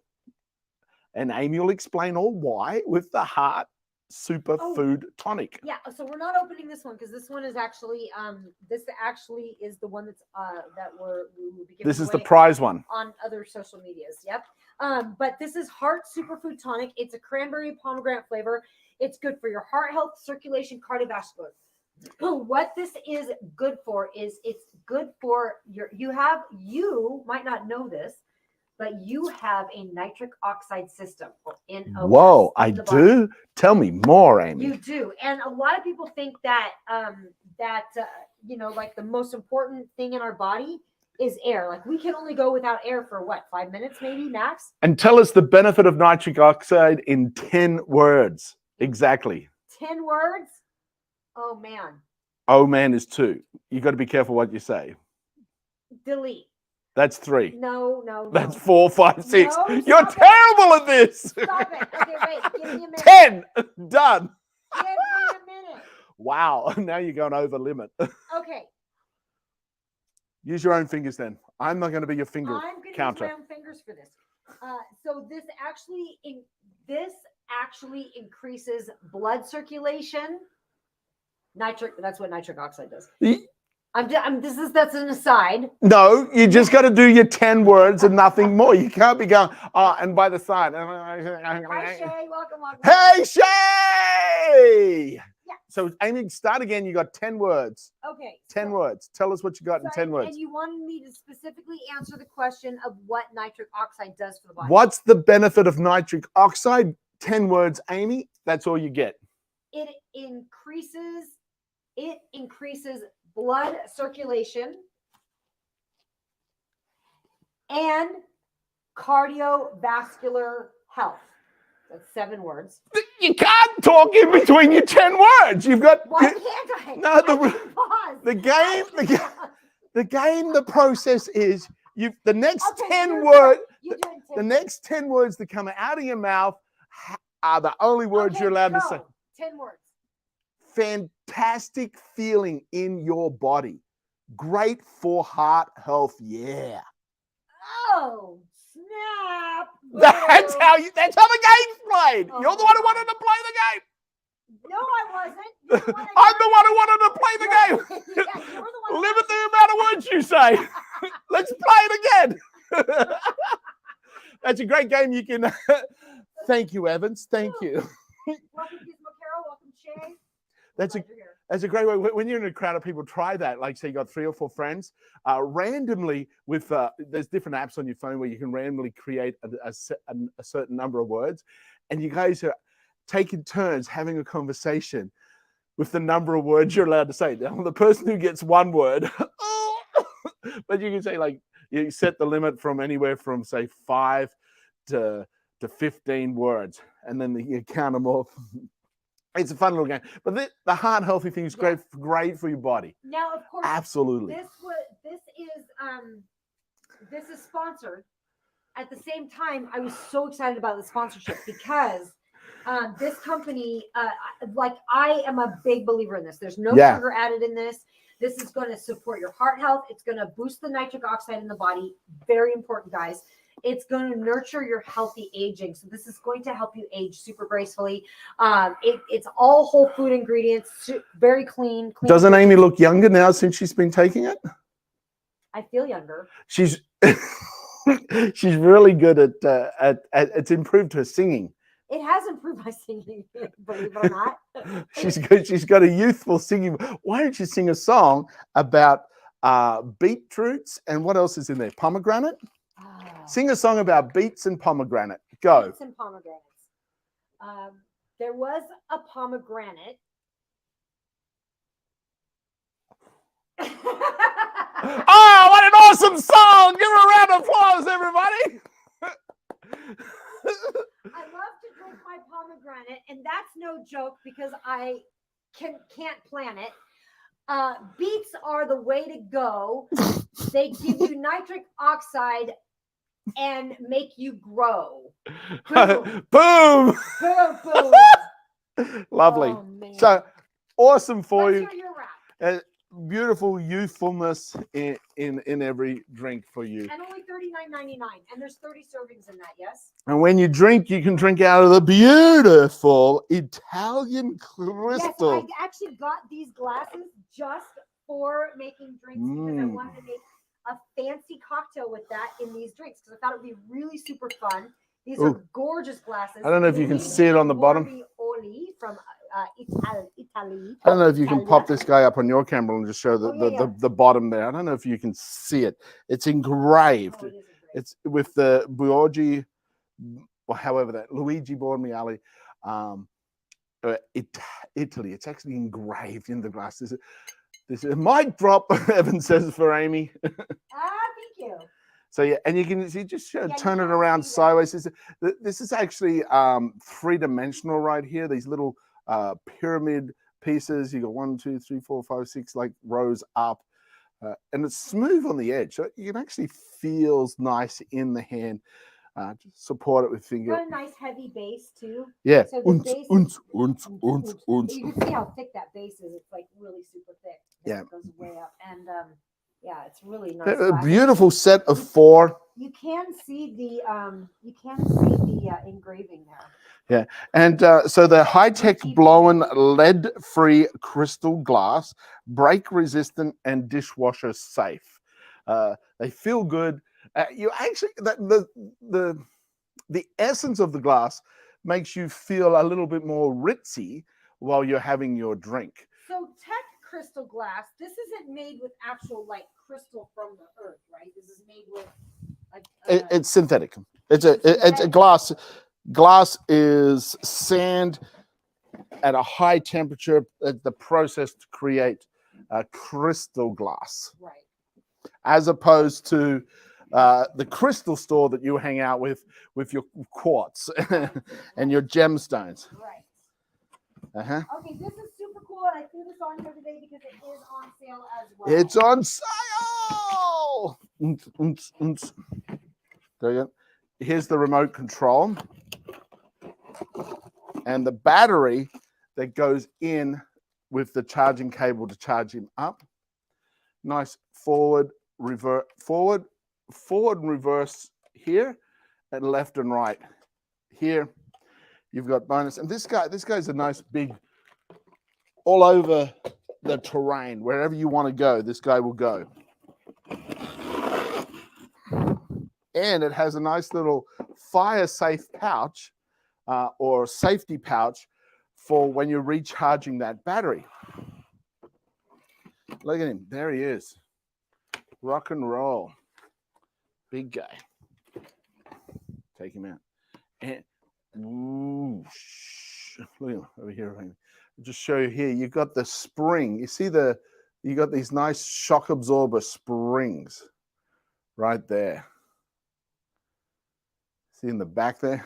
And Amy will explain all why with the Heart Superfood Tonic. Yeah, so we're not opening this one because this one is actually this actually is the one that's that we will be giving This is the away prize one on other social medias. Yep. But this is Heart Superfood Tonic. It's a cranberry pomegranate flavor. It's good for your heart health, circulation, cardiovascular. What this is good for is it's good for you might not know this, but you have a nitric oxide system. Or NOx. Whoa, I do? Tell me more, Amy. You do. And a lot of people think that like the most important thing in our body is air. Like we can only go without air for what, 5 minutes maybe max? And tell us the benefit of nitric oxide in 10 words. Exactly. 10 words? Oh man. Oh man is 2. You got to be careful what you say. Delete. That's 3. No. That's 4, 5, 6. No, You're terrible at this. Stop it. Okay, wait. Give me a minute. 10. Done. Give me a minute. Wow. Now you're going over limit. Okay. Use your own fingers then. I'm not going to be your finger I'm going to counter. use my own fingers for this. So this actually increases blood circulation. That's what nitric oxide does. That's an aside. No, you just got to do your 10 words and nothing more. You can't be going, and by the side. Hi, Shay. Welcome. Hey, Shay! Yeah. So, Amy, start again. You got 10 words. Okay. 10 words. Tell us what you got in 10 words. And you wanted me to specifically answer the question of what nitric oxide does for the body. What's the benefit of nitric oxide? 10 words, Amy. That's all you get. It increases blood circulation and cardiovascular health. That's 7 words. You can't talk in between your 10 words. You've got. Why can't I? No, the process is the next 10 words. The next 10 words that come out of your mouth are the only words you're allowed to say. 10 words. Fantastic feeling in your body. Great for heart health. Yeah. Oh, snap. That's how the game's played. Oh, You're the one who wanted to play the game. No, I wasn't. I'm the one who wanted to play the game. Yeah, you're the one. Limit the amount of words you say. Let's play it again. That's a great game. You can. Thank you, Evans. Thank you. Welcome, Gizmo Carol. Welcome, Shay. That's a great way. When you're in a crowd of people, try that. Like, say you got 3 or 4 friends, randomly with there's different apps on your phone where you can randomly create a certain number of words, and you guys are taking turns having a conversation with the number of words you're allowed to say. Now, the person who gets 1 word, but you can say, like, you set the limit from anywhere from say 5 to 15 words, and then you count them off. It's a fun little game, but the heart healthy thing is great for your body. Now, of course, absolutely. This is sponsored. At the same time, I was so excited about the sponsorship because this company, I am a big believer in this. There's no sugar added in this. This is going to support your heart health. It's going to boost the nitric oxide in the body. Very important, guys. It's going to nurture your healthy aging. So this is going to help you age super gracefully. It's all whole food ingredients, very clean. Doesn't Amy look younger now since she's been taking it? I feel younger. She's she's really good at it's improved her singing. It has improved my singing, believe it or not. She's good. She's got a youthful singing. Why don't you sing a song about beetroots and what else is in there? Pomegranate. Sing a song about beets and pomegranate. Go. Beets and pomegranates. There was a pomegranate. Oh, what an awesome song! Give her a round of applause, everybody. I love to drink my pomegranate, and that's no joke because I can't plan it. Beets are the way to go. They give you nitric oxide and make you grow. Boom. Boom. Boom, boom. Lovely. Oh, man. So awesome for Let's you. hear your wrap. Beautiful youthfulness in every drink for you. And only $39.99. And there's 30 servings in that, yes? And when you drink, you can drink out of the beautiful Italian crystal. Yes, I actually got these glasses just for making drinks because I wanted to make a fancy cocktail with that in these drinks because I thought it would be really super fun. These are gorgeous glasses. I don't know if you can see it on the bottom. From Italy. I don't know if you can pop this guy up on your camera and just show the bottom there. I don't know if you can see it. It's engraved. Oh, it is engraved. It's with the Buoggi, or however that Luigi Bormiali, Italy. It's actually engraved in the glass. This is a mic drop. Evan says for Amy. Thank you. So yeah, and you can just turn it can around see that. sideways. This is actually three-dimensional right here. These little pyramid pieces. You got 1, 2, 3, 4, 5, 6 like rows up, and it's smooth on the edge. So you can actually feels nice in the hand. Just support it with finger. Got a nice heavy base too. Yeah. So the base you can see how thick that base is. It's like really super thick. Yeah. It goes way up. And yeah, it's really nice. A beautiful set of 4. You can see the engraving there. Yeah, and so the high-tech blown lead-free crystal glass, break-resistant and dishwasher safe. They feel good. You actually the essence of the glass makes you feel a little bit more ritzy while you're having your drink. So tech crystal glass. This isn't made with actual like crystal from the earth, right? This is made with. It's synthetic. It's a glass. Glass is sand at a high temperature. The process to create crystal glass, right? As opposed to the crystal store that you hang out with your quartz and your gemstones. Right. Okay, this is super cool, and I threw this on here today because it is on sale as well. It's on sale. There you go. Here's the remote control and the battery that goes in with the charging cable to charge him up. Nice forward, reverse, forward and reverse here, and left and right here. You've got bonus, and this guy's a nice big, all over the terrain. Wherever you want to go, this guy will go. And it has a nice little fire-safe pouch or safety pouch for when you're recharging that battery. Look at him. There he is. Rock and roll. Big guy. Take him out. And look at him over here. I'll just show you here. You've got the spring. You see you got these nice shock absorber springs right there. See in the back there?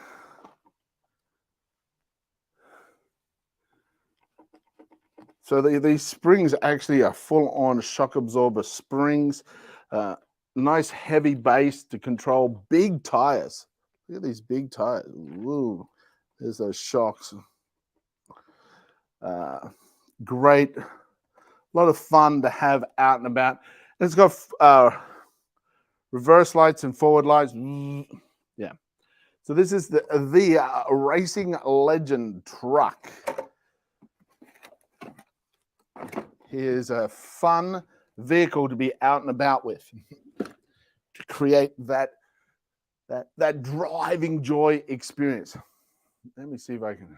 So these springs actually are full-on shock absorber springs. Nice heavy base to control big tires. Look at these big tires. Woo, there's those shocks. Great. A lot of fun to have out and about. It's got reverse lights and forward lights. So this is the Racing Legend truck. Here's a fun vehicle to be out and about with, to create that driving joy experience. Let me see if I can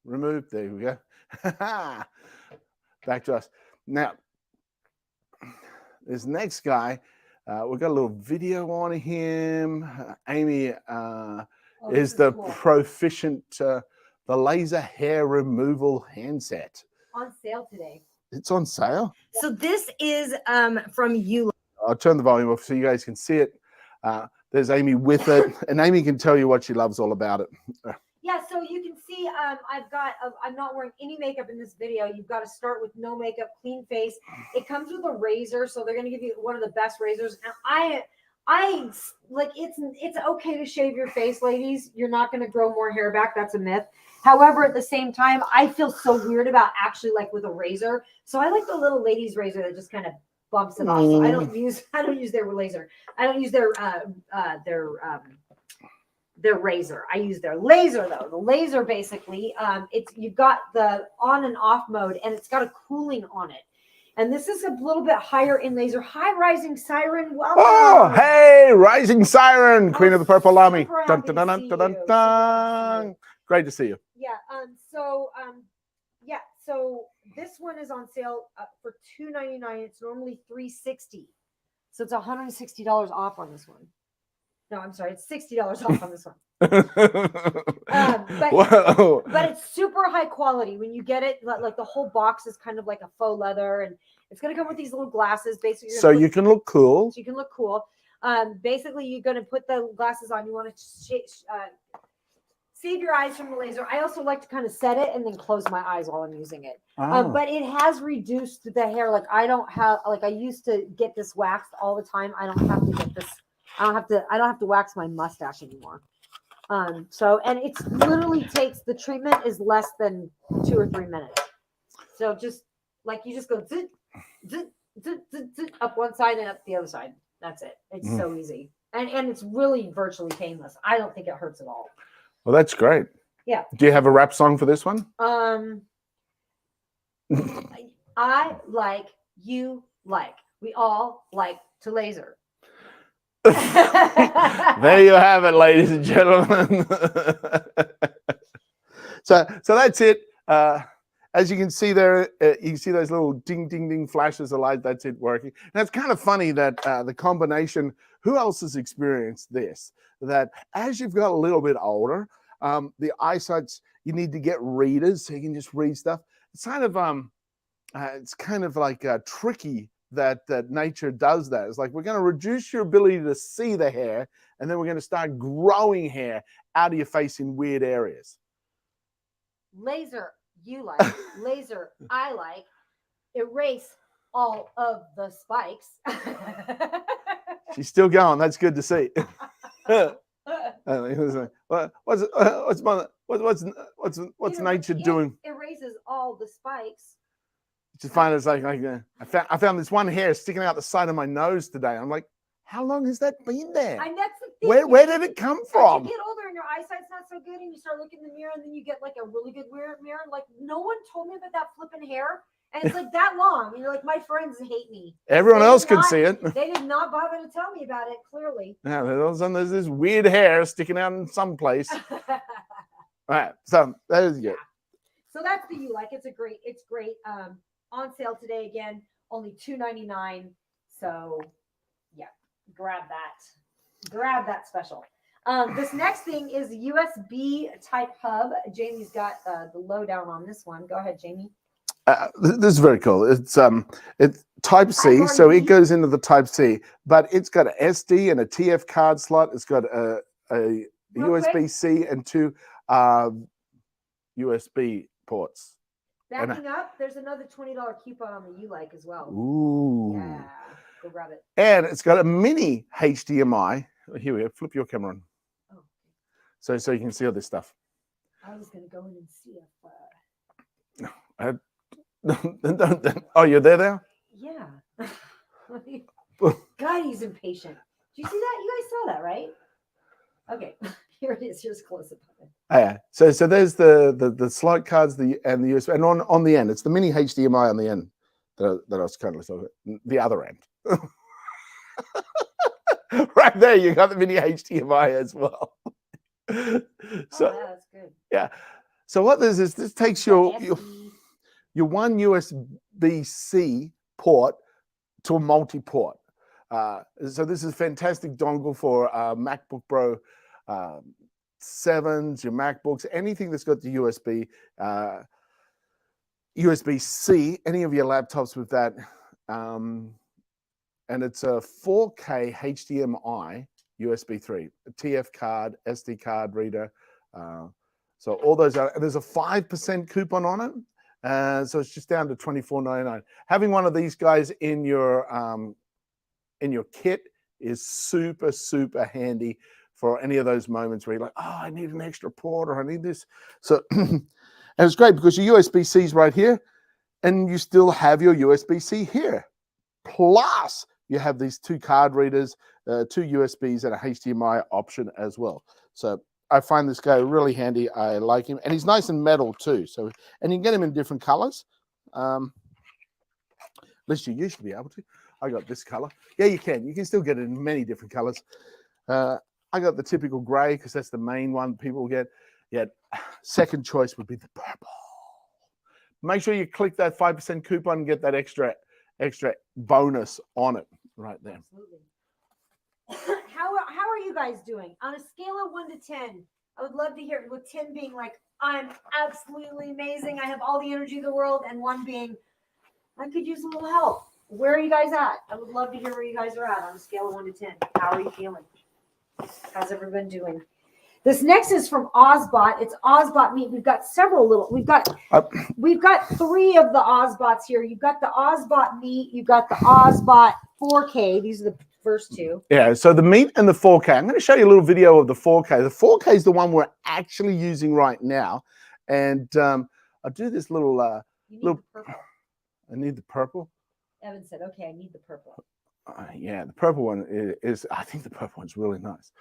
remove. There we go. Back to us. Now, this next guy, we've got a little video on him. Amy is the cool. proficient, the laser hair removal handset. On sale today. It's on sale. So this is from you. I'll turn the volume off so you guys can see it. There's Amy with it, and Amy can tell you what she loves all about it. Yeah, so you can see I'm not wearing any makeup in this video. You've got to start with no makeup, clean face. It comes with a razor, so they're going to give you one of the best razors. And I like it's okay to shave your face, ladies. You're not going to grow more hair back. That's a myth. However, at the same time, I feel so weird about actually like with a razor. So I like the little ladies razor that just kind of bumps it off. So I don't use their razor. I don't use their razor. I use their laser though. The laser basically, you've got the on and off mode, and it's got a cooling on it. And this is a little bit higher in laser. Hi, Rising Siren. Welcome. Oh, hey, Rising Siren, Queen of the Purple Army. Super Dun, happy dun, to dun, see dun, dun, you. dun. Great to see you. Yeah. So this one is on sale for $299. It's normally $360. So it's $160 off on this one. No, I'm sorry. It's $60 off on this one. Whoa. But it's super high quality. When you get it, like the whole box is kind of like a faux leather, and it's going to come with these little glasses. Basically, So you can look cool. So you can look cool. Basically, you're going to put the glasses on. You want to save your eyes from the laser. I also like to kind of set it and then close my eyes while I'm using it. Oh. But it has reduced the hair. Like I don't have, like I used to get this waxed all the time. I don't have to get this. I don't have to wax my mustache anymore. So, and it's literally takes, the treatment is less than 2 or 3 minutes. So just like you just go zzz, zzz, zzz, zzz, zzz, up one side and up the other side. That's it. It's so easy. And it's really virtually painless. I don't think it hurts at all. Well, that's great. Yeah. Do you have a rap song for this one? I like, you like, we all like to laser. There you have it, ladies and gentlemen. So that's it. As you can see there, you can see those little ding, ding, ding flashes of light. That's it working. And it's kind of funny that the combination, who else has experienced this? That as you've got a little bit older, the eyesight's, you need to get readers so you can just read stuff. It's kind of like tricky that nature does that. It's like, we're going to reduce your ability to see the hair, and then we're going to start growing hair out of your face in weird areas. Laser, you like. Laser, I like. Erase all of the spikes. She's still going. That's good to see. What's nature doing? Erases all the spikes. Just find it's like I found this one hair sticking out the side of my nose today. I'm like, how long has that been there? And that's the thing. Where did it come from? As you get older and your eyesight's not so good, and you start looking in the mirror, and then you get like a really good mirror. Like, no one told me about that flipping hair, and it's like that long. And you're like, my friends hate me. Everyone else could see it. They did not bother to tell me about it. Clearly. Yeah, all of a sudden there's this weird hair sticking out in some place. All right, so that is good. So that's the you like. It's great. On sale today again, only $299. So yeah, grab that special. This next thing is USB type hub. Jamie's got the lowdown on this one. Go ahead, Jamie. This is very cool. It's Type C, so it goes into the Type C, but it's got an SD and a TF card slot. It's got a USB-C and 2 USB ports. Backing up, there's another $20 coupon on the you like as well. Ooh. Yeah, go grab it. And it's got a mini HDMI. Here we go. Flip your camera on. Oh. So you can see all this stuff. I was gonna go in and see if. Oh, you're there now? Yeah. God, he's impatient. Do you see that? You guys saw that, right? Okay, here it is. Here's a close up of it. Yeah. So there's the slot cards, and the USB, and on the end, it's the mini HDMI on the end that I was currently talking about. The other end. Right there, you got the mini HDMI as well. So Oh, that's good. yeah. So what this is, this takes your one USB-C port to a multi-port. So this is fantastic dongle for MacBook Pro 7s, your MacBooks, anything that's got the USB-C, any of your laptops with that. And it's a 4K HDMI USB 3, a TF card, SD card reader. So all those are, there's a 5% coupon on it. So it's just down to $24.99. Having one of these guys in your kit is super, super handy for any of those moments where you're like, oh, I need an extra port or I need this. So, and it's great because your USB-C is right here and you still have your USB-C here. Plus, you have these two card readers, two USBs and a HDMI option as well. So I find this guy really handy. I like him. And he's nice and metal too. So, and you can get him in different colors. At least you used to be able to. I got this color. Yeah, you can. You can still get it in many different colors. I got the typical gray because that's the main one people get. Yet, second choice would be the purple. Make sure you click that 5% coupon and get that extra bonus on it right there. Absolutely. How are you guys doing on a scale of 1 to 10? I would love to hear it, with 10 being like, I'm absolutely amazing, I have all the energy of the world, and 1 being, I could use a little help. Where are you guys at? I would love to hear where you guys are at on a scale of 1 to 10. How are you feeling? How's everyone doing? This next is from Ozbot. It's Ozbot meat. We've got several little. We've got 3 of the Ozbots here. You've got the Ozbot meat. You've got the Ozbot 4K. These are the first 2. Yeah. So the meat and the 4K. I'm going to show you a little video of the 4K. The 4K is the one we're actually using right now, and I'll do this little. You need little. the purple. I need the purple. Evan said, "Okay, I need the purple." Yeah, the purple one is. I think the purple one's really nice.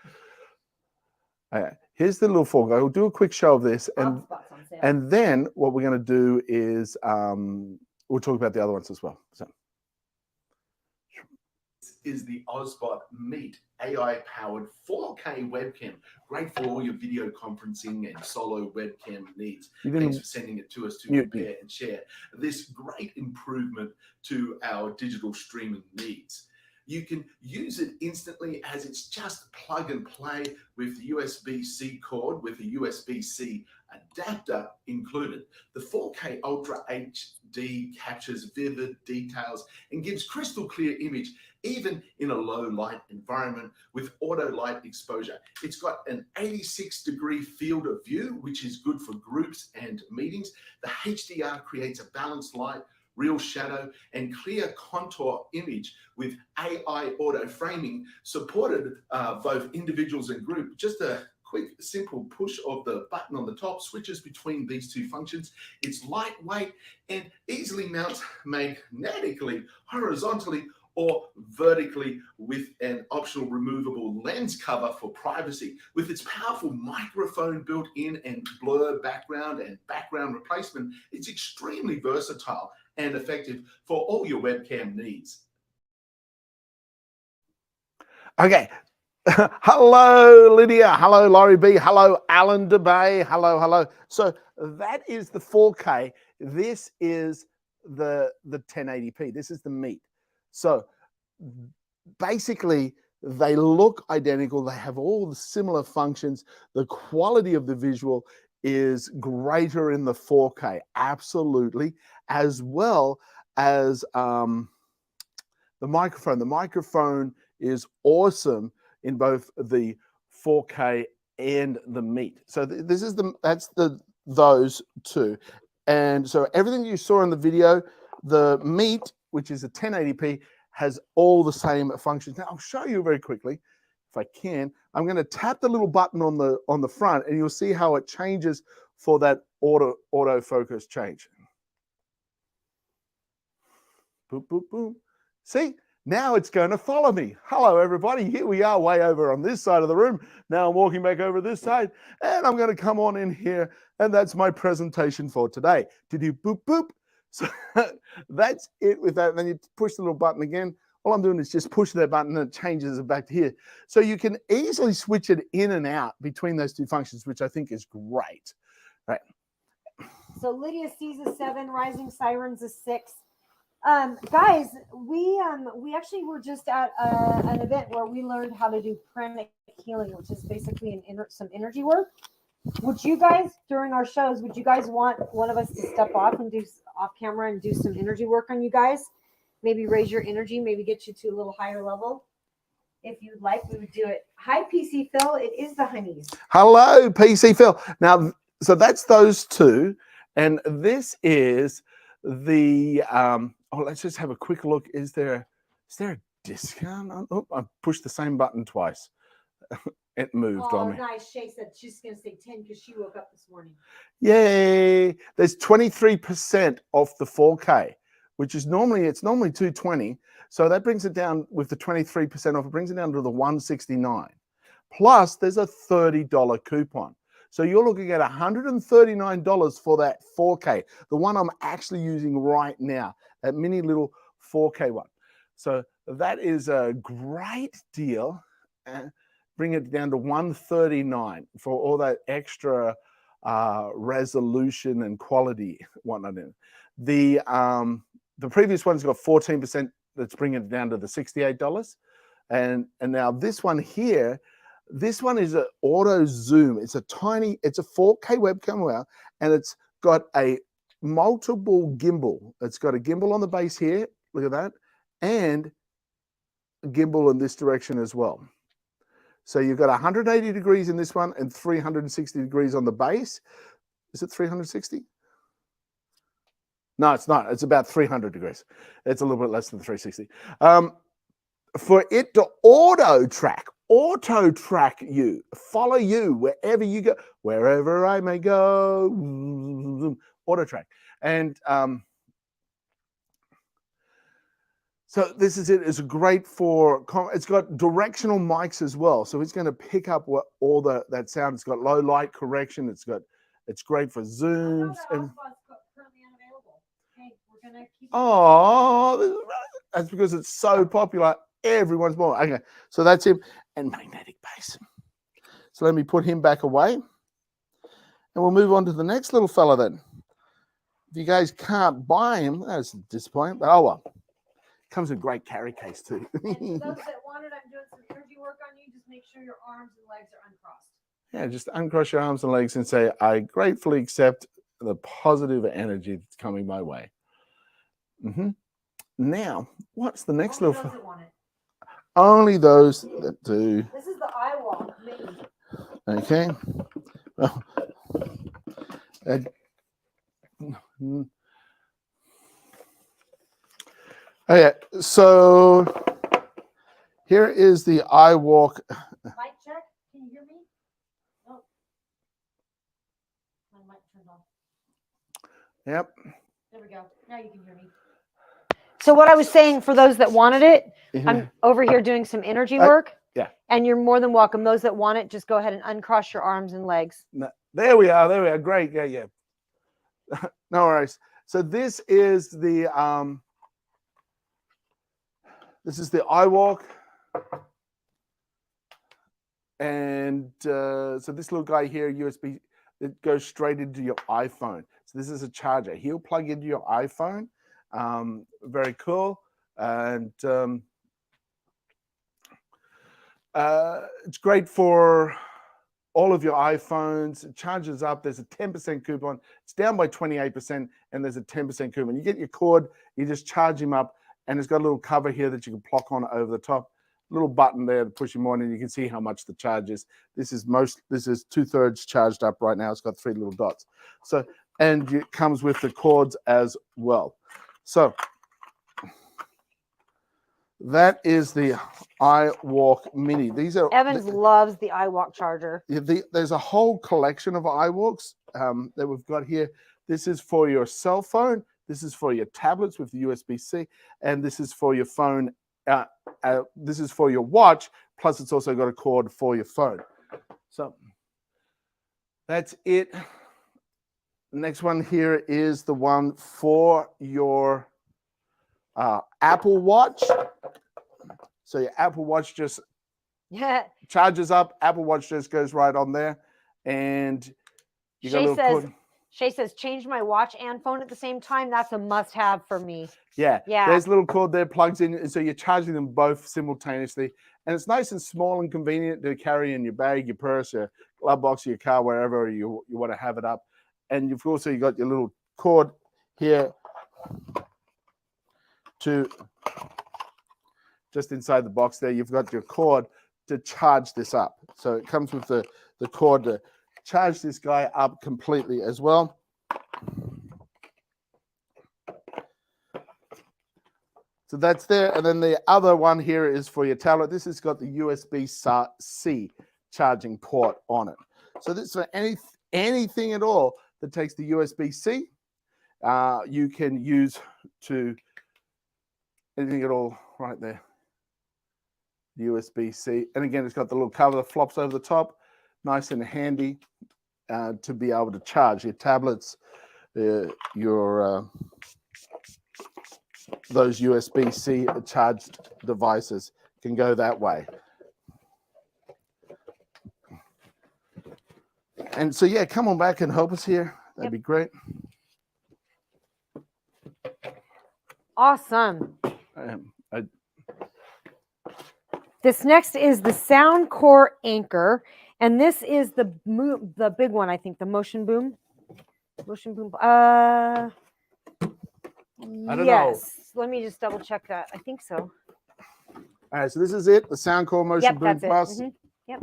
Here's the little 4K. We'll do a quick show of this, and then what we're going to do is we'll talk about the other ones as well. So, this is the Ozbot Meet AI-powered 4K webcam, great for all your video conferencing and solo webcam needs. Thanks for sending it to us to compare and share this great improvement to our digital streaming needs. You can use it instantly as it's just plug and play with the USB-C cord with a USB-C adapter included. The 4K Ultra HD captures vivid details and gives crystal clear image even in a low light environment with auto light exposure. It's got an 86-degree field of view, which is good for groups and meetings. The HDR creates a balanced light, real shadow, and clear contour image with AI auto framing, supported both individuals and group. Just a quick, simple push of the button on the top switches between these 2 functions. It's lightweight and easily mounts magnetically, horizontally, or vertically with an optional removable lens cover for privacy. With its powerful microphone built in and blur background and background replacement, it's extremely versatile and effective for all your webcam needs. Okay. Hello, Lydia. Hello, Laurie B. Hello, Alan DeBay. Hello. So that is the 4K. This is the 1080p. This is the meat. So basically, they look identical. They have all the similar functions. The quality of the visual is greater in the 4K, absolutely, as well as the microphone. The microphone is awesome in both the 4K and the meat. So this is those 2. And so everything you saw in the video, the meat, which is a 1080p, has all the same functions. Now I'll show you very quickly, if I can. I'm going to tap the little button on the front, and you'll see how it changes for that auto focus change. Boom, boom, boom. See, Now it's going to follow me. Hello, everybody. Here we are way over on this side of the room. Now I'm walking back over this side, and I'm going to come on in here, and that's my presentation for today. To do boop, boop. So that's it with that. And then you push the little button again. All I'm doing is just push that button and it changes it back to here. So you can easily switch it in and out between those two functions, which I think is great. Right. So Lydia sees a 7, Rising Sirens a 6. Guys, we actually were just at an event where we learned how to do pranic healing, which is basically some energy work. Would you guys, during our shows, would you guys want one of us to step off and do off camera and do some energy work on you guys? Maybe raise your energy, maybe get you to a little higher level. If you'd like, we would do it. Hi, PC Phil. It is the honeys. Hello, PC Phil. Now, so that's those two. And this is the, let's just have a quick look. Is there a discount? Oh, I pushed the same button twice. It moved on me. Nice. Shay said she's going to say 10 because she woke up this morning. Yay. There's 23% off the 4K, which is normally 220. So that brings it down with the 23% off. It brings it down to the 169. Plus, there's a $30 coupon. So you're looking at $139 for that 4K, the one I'm actually using right now, that mini little 4K one. So that is a great deal. Bring it down to $139 for all that extra resolution and quality, whatnot. The previous one's got 14%. That's bringing it down to the $68. And now this one here, this one is an auto zoom. It's a 4K webcam now, and it's got a multiple gimbal. It's got a gimbal on the base here. Look at that. And a gimbal in this direction as well. So you've got 180 degrees in this one and 360 degrees on the base. Is it 360? No, it's not. It's about 300 degrees. It's a little bit less than 360. For it to auto track you, follow you wherever you go, wherever I may go, auto track. And so this is it. It's great for, it's got directional mics as well. So it's going to pick up all that sound. It's got low light correction. It's great for zooms. And Currently unavailable. Okay, we're going to keep. Oh, that's because it's so popular. Everyone's more. Okay, so that's him. And magnetic base. So let me put him back away. And we'll move on to the next little fella then. If you guys can't buy him, that's disappointing. But oh well. Comes with a great carry case too. And for those that want it, I'm doing some energy work on you. Just make sure your arms and legs are uncrossed. Yeah, just uncross your arms and legs and say, I gratefully accept the positive energy that's coming my way. Now, what's the next little fella? Only those that do. This is the eye wall. Maybe. Okay. Well, okay, so here is the eye walk. Mic check. Can you hear me? Oh. My mic turned on. Yep. There we go. Now you can hear me. So what I was saying, for those that wanted it, I'm over here doing some energy work. Yeah. And you're more than welcome. Those that want it, just go ahead and uncross your arms and legs. No, there we are. Great. Yeah. No worries. So this is the eye walk. And so this little guy here, USB, it goes straight into your iPhone. So this is a charger. He'll plug into your iPhone. Very cool. And it's great for all of your iPhones. It charges up. There's a 10% coupon. It's down by 28%, and there's a 10% coupon. You get your cord, you just charge him up, and it's got a little cover here that you can plock on over the top. Little button there to push him on, and you can see how much the charge is. This is 2/3 charged up right now. It's got 3 little dots. So, and it comes with the cords as well. So that is the iWalk Mini. These are Evans loves the iWalk charger. There's a whole collection of iWalks that we've got here. This is for your cell phone. This is for your tablets with the USB-C, and this is for your phone this is for your watch, plus it's also got a cord for your phone. So that's it. Next one here is the one for your Apple Watch. So your Apple Watch just charges up. Apple Watch just goes right on there, and you got a little cord. Shay says, change my watch and phone at the same time. That's a must-have for me. Yeah. Yeah. There's a little cord there, plugs in, so you're charging them both simultaneously, and it's nice and small and convenient to carry in your bag, your purse, your glove box, your car, wherever you want to have it up. And you've also got your little cord here to just inside the box there. You've got your cord to charge this up. So it comes with the cord to charge this guy up completely as well. So that's there. And then the other one here is for your tablet. This has got the USB-C charging port on it. So this is for anything at all that takes the USB-C. You can use to anything at all right there. USB-C. And again, it's got the little cover that flops over the top. Nice and handy to be able to charge your tablets, your those USB-C charged devices can go that way. And so, yeah, come on back and help us here. That'd be great. Awesome. This next is the Soundcore Anchor, and this is the big one, I think, the Motion Boom. Motion Boom. I don't know. Let me just double check that. I think so. All right, so this is it, the Soundcore Motion Boom Plus. Mm-hmm. Yep.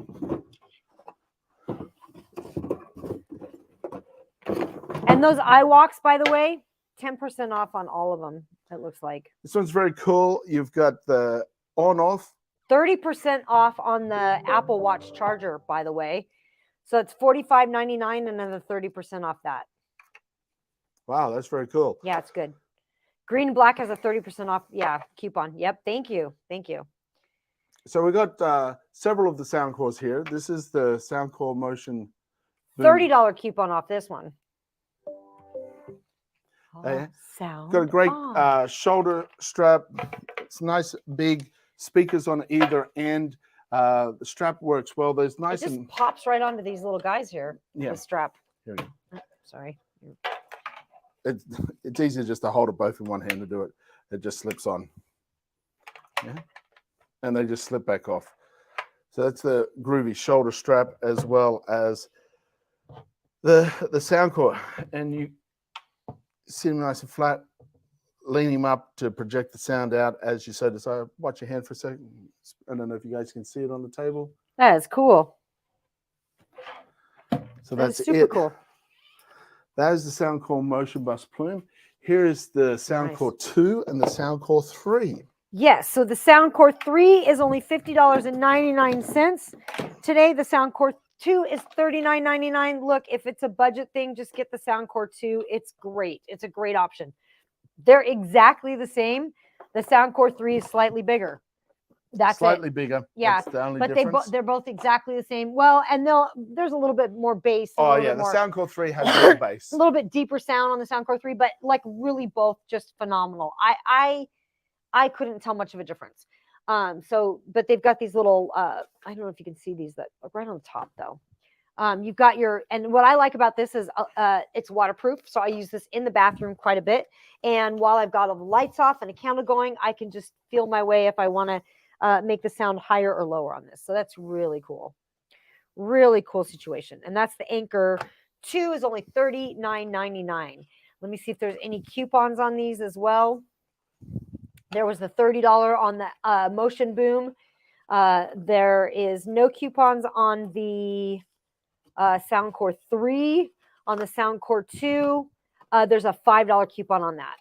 And those iWalks, by the way, 10% off on all of them, it looks like. This one's very cool. You've got the on-off. 30% off on the Apple Watch charger, by the way. So it's $45.99 and another 30% off that. Wow, that's very cool. Yeah, it's good. Green and black has a 30% off, coupon. Yep, thank you. Thank you. So we got several of the Soundcores here. This is the Soundcore Motion Boom. $30 coupon off this one. Got a great shoulder strap. It's nice, big speakers on either end. The strap works well. There's nice it just and pops right onto these little guys here. Yeah. The strap. Here we go. Sorry. It's easier just to hold it both in one hand to do it. It just slips on. Yeah. And they just slip back off. So that's the groovy shoulder strap as well as the Soundcore. And you sit him nice and flat, lean him up to project the sound out as you so desire. Watch your hand for a second. I don't know if you guys can see it on the table. That is cool. So that's super cool. That is the Soundcore Motion Bus Plume. Here is the Soundcore 2 and the Soundcore 3. Yes, so the Soundcore 3 is only $50.99. Today, the Soundcore 2 is $39.99. Look, if it's a budget thing, just get the Soundcore 2. It's great. It's a great option. They're exactly the same. The Soundcore 3 is slightly bigger. That's slightly bigger. Yeah, that's the only but difference. they're both exactly the same. Well, and there's a little bit more bass. Oh yeah, the Soundcore 3 has more bass. A little bit deeper sound on the Soundcore 3, but like really both just phenomenal. I couldn't tell much of a difference. But they've got these little I don't know if you can see these that are right on the top though. You've got and what I like about this is it's waterproof, so I use this in the bathroom quite a bit. And while I've got all the lights off and a candle going, I can just feel my way if I want to make the sound higher or lower on this. So that's really cool. Really cool situation. And that's the Anchor 2 is only $39.99. Let me see if there's any coupons on these as well. There was the $30 on the Motion Boom. There is no coupons on the Soundcore 3. On the Soundcore 2, there's a $5 coupon on that.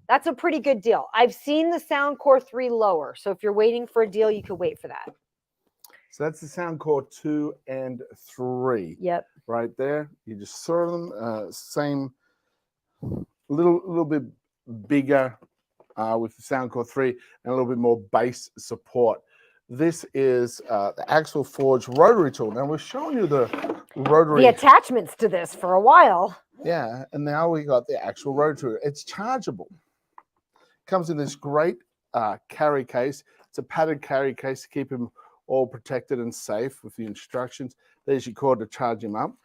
That's a pretty good deal. I've seen the Soundcore 3 lower. So if you're waiting for a deal, you could wait for that. So that's the Soundcore 2 and 3. Yep. Right there. You just saw them. Same, little bit bigger with the Sound Core 3 and a little bit more bass support. This is the Axel Forge rotary tool. Now we're showing you the rotary. The attachments to this for a while. Yeah, and now we got the actual rotary. It's chargeable. Comes in this great carry case. It's a padded carry case to keep him all protected and safe with the instructions. There's your cord to charge him up.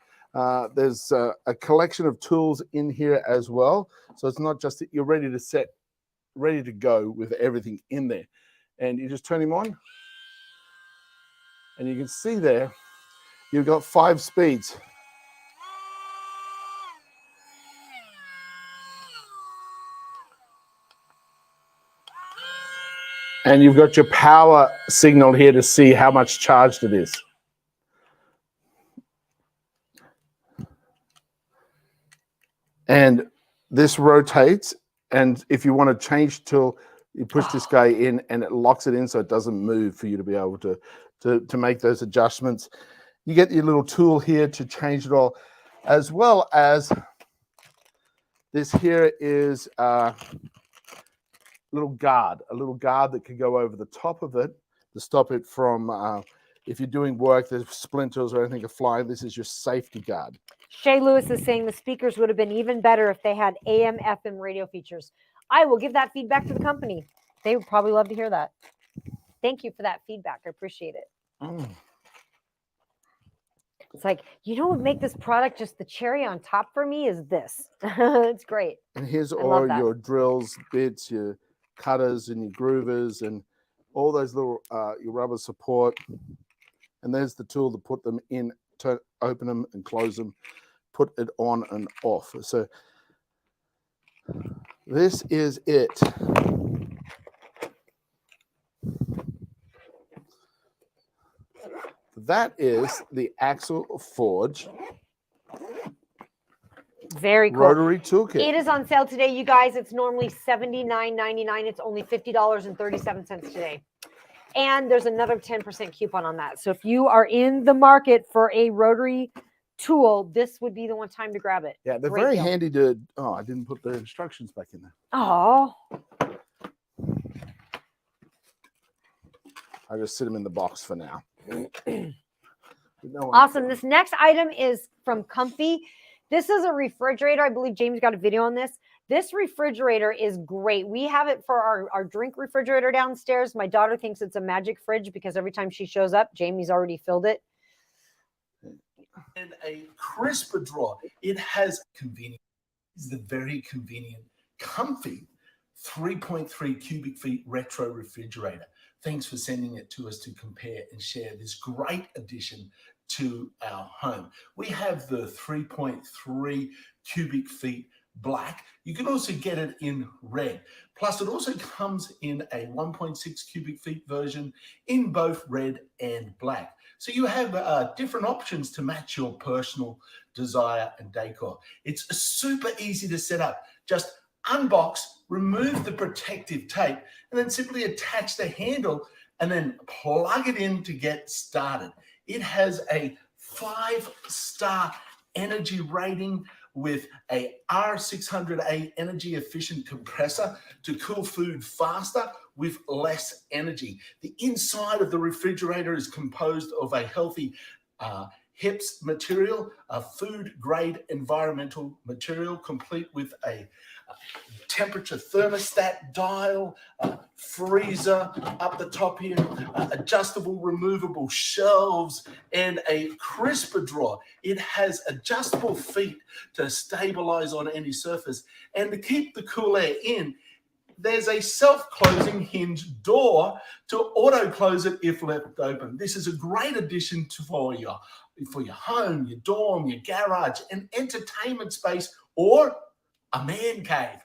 There's a collection of tools in here as well. So it's not just that you're ready to set, ready to go with everything in there. And you just turn him on. And you can see there, you've got 5 speeds. And you've got your power signal here to see how much charged it is. And this rotates, and if you want to change tool, you push this guy in and it locks it in so it doesn't move for you to be able to make those adjustments. You get your little tool here to change it all, as well as this here is a little guard that could go over the top of it to stop it from, if you're doing work, there's splinters or anything flying. This is your safety guard. Shay Lewis is saying the speakers would have been even better if they had AM, FM radio features. I will give that feedback to the company. They would probably love to hear that. Thank you for that feedback. I appreciate it. It's like, you know what would make this product just the cherry on top for me is this. It's great. And here's all your drills, bits, your cutters and your groovers and all those little your rubber support. And there's the tool to put them in, to open them and close them, put it on and off. So this is it. That is the Axel Forge very cool rotary toolkit. It is on sale today, you guys. It's normally $79.99. It's only $50.37 today. And there's another 10% coupon on that. So if you are in the market for a rotary tool, this would be the one time to grab it. Yeah, they're Great very deal. handy to, oh, I didn't put the instructions back in there. Oh, I just sit them in the box for now. awesome. This next item is from Comfy. This is a refrigerator. I believe James got a video on this. This refrigerator is great. We have it for our drink refrigerator downstairs. My daughter thinks it's a magic fridge because every time she shows up, Jamie's already filled it. And a crisper drawer. It has convenient. It's the very convenient, comfy 3.3 cubic feet retro refrigerator. Thanks for sending it to us to compare and share this great addition to our home. We have the 3.3 cubic feet black. You can also get it in red. Plus, it also comes in a 1.6 cubic feet version in both red and black. So you have different options to match your personal desire and decor. It's super easy to set up. Just unbox, remove the protective tape, and then simply attach the handle and then plug it in to get started. It has a 5-star energy rating with a R600A energy efficient compressor to cool food faster with less energy. The inside of the refrigerator is composed of a healthy HIPS material, a food grade environmental material, complete with a temperature thermostat dial, freezer up the top here, adjustable removable shelves, and a crisper drawer. It has adjustable feet to stabilize on any surface, and to keep the cool air in, there's a self-closing hinge door to auto-close it if left open. This is a great addition for your home, your dorm, your garage, an entertainment space, or a man cave.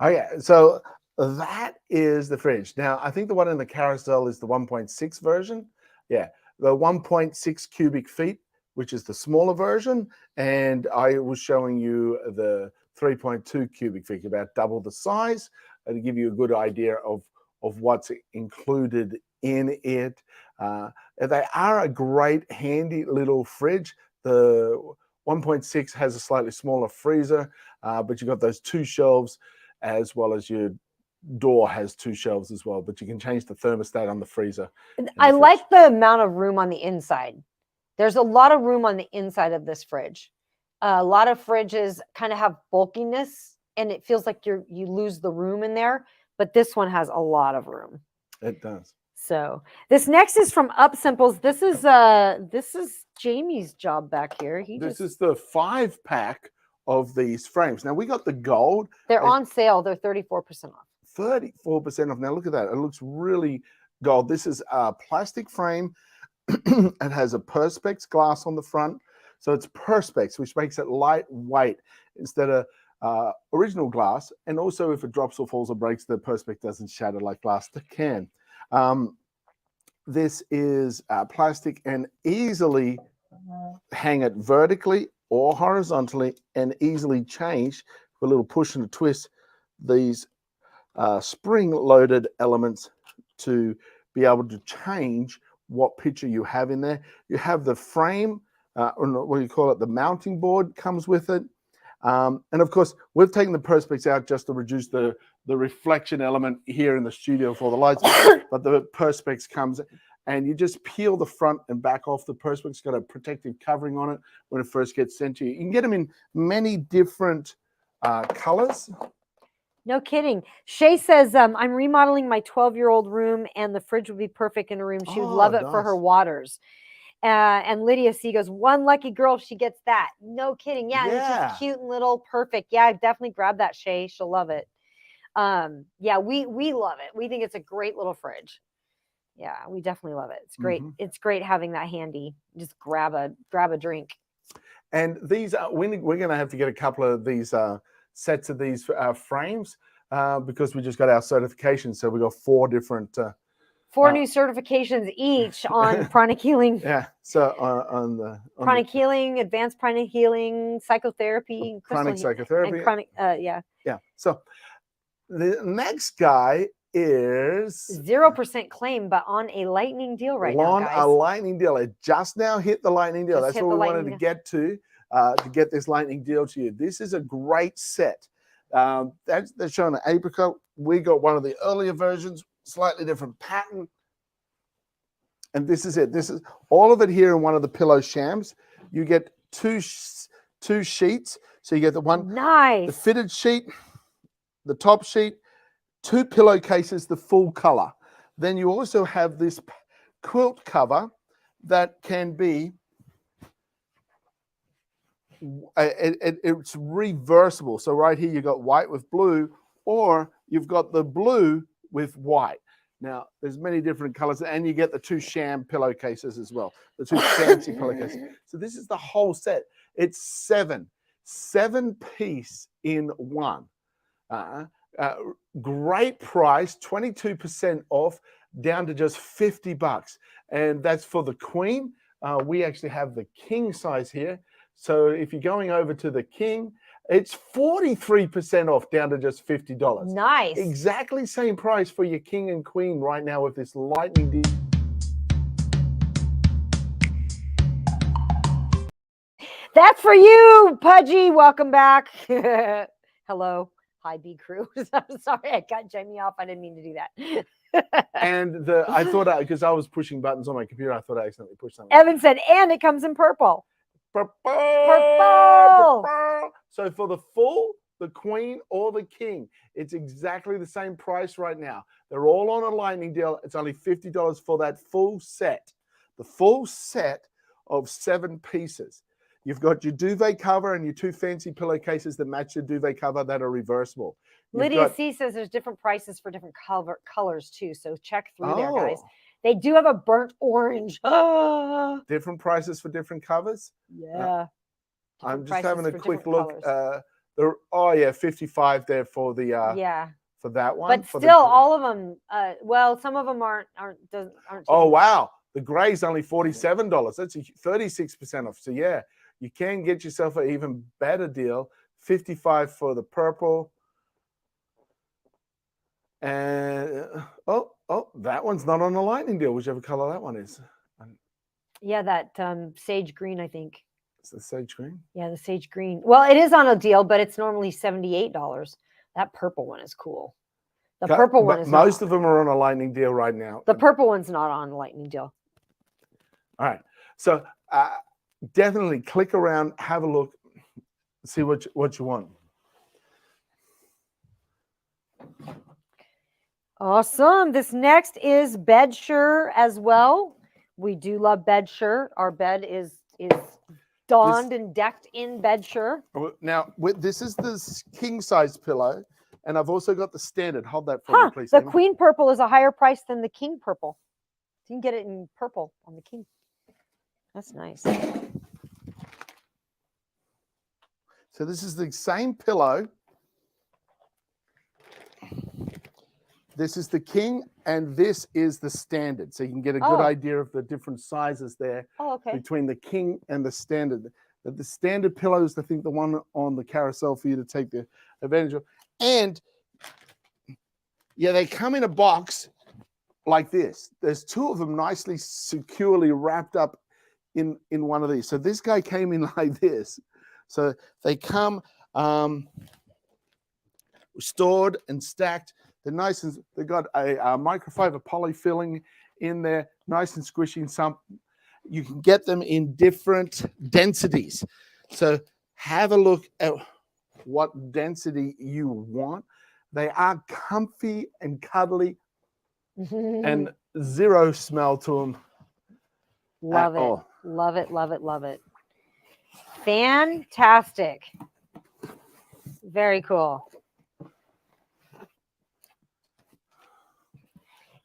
Okay, so that is the fridge. Now, I think the one in the carousel is the 1.6 version. Yeah, the 1.6 cubic feet, which is the smaller version. And I was showing you the 3.2 cubic feet, about double the size, to give you a good idea of what's included in it. They are a great handy little fridge. The 1.6 has a slightly smaller freezer, but you've got those 2 shelves, as well as your door has 2 shelves as well. But you can change the thermostat on the freezer. I like the amount of room on the inside. There's a lot of room on the inside of this fridge. A lot of fridges kind of have bulkiness, and it feels like you lose the room in there. But this one has a lot of room. It does. So this next is from Up Simples. This is Jamie's job back here. This is the 5-pack of these frames. Now we got the gold. They're on sale. They're 34% off. 34% off. Now look at that. It looks really gold. This is a plastic frame. It has a Perspex glass on the front. So it's Perspex, which makes it lightweight instead of original glass. And also if it drops or falls or breaks, the Perspex doesn't shatter like glass can. This is plastic and easily hang it vertically or horizontally and easily change with a little push and a twist these spring-loaded elements to be able to change what picture you have in there. You have the frame, or what do you call it, the mounting board comes with it. And of course, we've taken the Perspex out just to reduce the reflection element here in the studio for the lights, but the Perspex comes and you just peel the front and back off. The Perspex. It's got a protective covering on it when it first gets sent to you. You can get them in many different colors. No kidding. Shay says, I'm remodeling my 12-year-old room and the fridge would be perfect in a room. She would love it for her waters. And Lydia C goes, one lucky girl if she gets that. No kidding. Yeah, it's just cute and little, perfect. Yeah, definitely grab that, Shay. She'll love it. Yeah, we love it. We think it's a great little fridge. Yeah, we definitely love it. It's great. It's great having that handy. Just grab a drink. And these we're going to have to get a couple of these sets of these frames because we just got our certification. So we got 4 different. 4 new certifications each on pranic healing. Yeah. So on pranic healing, advanced pranic healing, psychotherapy, pranic psychotherapy, and chronic. Yeah. So the next guy is 0% claim, but on a lightning deal right now, guys. On a lightning deal. It just now hit the lightning deal. That's what we wanted to get to get this lightning deal to you. This is a great set. They're showing an apricot. We got one of the earlier versions, slightly different pattern. And this is it. This is all of it here in one of the pillow shams. You get two sheets. So you get the one, the fitted sheet, the top sheet, 2 pillowcases, the full color. Then you also have this quilt cover that can be, it's reversible. So right here, you got white with blue, or you've got the blue with white. Now, there's many different colors, and you get the 2 sham pillowcases as well, the 2 fancy pillowcases. So this is the whole set. It's 7 piece in one. Great price, 22% off, down to just $50. And that's for the queen. We actually have the king size here. So if you're going over to the king, it's 43% off, down to just $50. Nice. Exactly same price for your king and queen right now with this lightning deal. That's for you, Pudgy. Welcome back. Hello. Hi, B crew. I'm sorry, I cut Jamie off. I didn't mean to do that. And I thought, because I was pushing buttons on my computer, I thought I accidentally pushed something. Evan said, and it comes in purple. Purple. So for the full, the queen, or the king, it's exactly the same price right now. They're all on a lightning deal. It's only $50 for that full set. The full set of 7 pieces. You've got your duvet cover and your 2 fancy pillowcases that match your duvet cover that are reversible. Lydia C says there's different prices for different colors too. So check through there, guys. They do have a burnt orange. Different prices for different covers? Yeah. I'm just having a quick look. 55 there for the for that one. But still, all of them. Well, some of them aren't. Oh wow, the gray's only $47. That's a 36% off. So yeah, you can get yourself an even better deal. 55 for the purple. And that one's not on the lightning deal, whichever color that one is. Yeah, that sage green, I think. It's the sage green. Yeah, the sage green. Well, it is on a deal, but it's normally $78. That purple one is cool. The purple one is most of them are on a lightning deal right now. The purple one's not on a lightning deal. All right. So definitely click around, have a look, see what you want. Awesome. This next is Bedsure as well. We do love Bedsure. Our bed is donned and decked in Bedsure. Now, this is the king size pillow, and I've also got the standard. Hold that for me, please. The Amy. queen purple is a higher price than the king purple. You can get it in purple on the king. That's nice. So this is the same pillow. This is the king, and this is the standard. So you can get a good idea of the different sizes there between the king and the standard. The standard pillow is, I think, the one on the carousel for you to take the advantage of. And yeah, they come in a box like this. There's two of them nicely, securely wrapped up in one of these. So this guy came in like this. So they come stored and stacked. They're nice, and they've got a microfiber poly filling in there, nice and squishy. Some you can get them in different densities. So have a look at what density you want. They are comfy and cuddly, and zero smell to them. Love it. All. Love it. Love it. Love it. Fantastic. Very cool.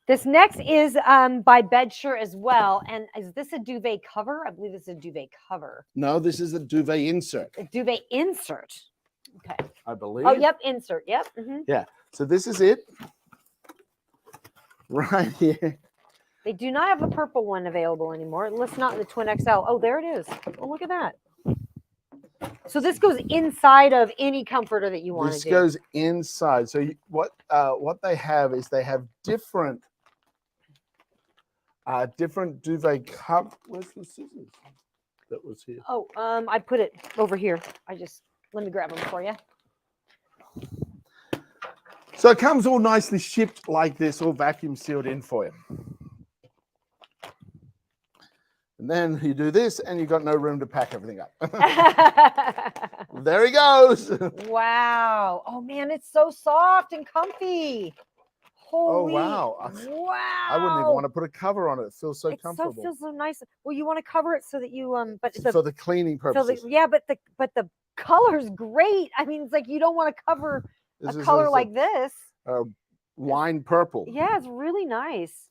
This next is by Bedsure as well. And is this a duvet cover? I believe it's a duvet cover. No, this is a duvet insert. A duvet insert. Okay. I believe. Oh, yep. Insert. Yep. Yeah. So this is it. Right here. They do not have a purple one available anymore. Let's not in the Twin XL. Oh, there it is. Oh, look at that. So this goes inside of any comforter that you want to do. This goes inside. So what they have is they have different duvet cup. Where's the scissors that was here? Oh, I put it over here. Let me grab them for you. So it comes all nicely shipped like this, all vacuum sealed in for you. And then you do this, and you've got no room to pack everything up. There he goes. Wow. Oh, man, it's so soft and comfy. Holy. Oh, wow. Wow. I wouldn't even want to put a cover on it. It feels so comfortable. It feels so nice. Well, you want to cover it so that you but for the cleaning purposes. but the color's great. I mean, it's like you don't want to cover a color like this. Wine purple. Yeah, it's really nice.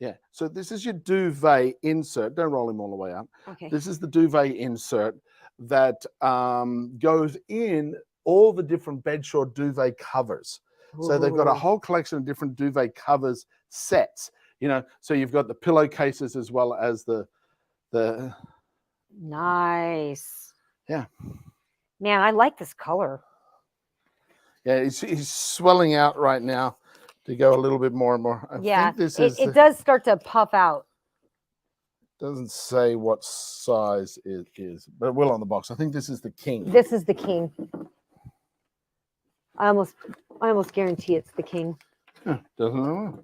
Yeah. So this is your duvet insert. Don't roll him all the way up. Okay. This is the duvet insert that goes in all the different Bedsure duvet covers. So they've got a whole collection of different duvet covers sets. You know, so you've got the pillowcases as well as the. Nice. Yeah. Man, I like this color. Yeah, he's swelling out right now to go a little bit more and more. I think this it does start to puff out. Doesn't say what size it is, but it will on the box. I think this is the king. This is the king. I almost guarantee it's the king. Doesn't know.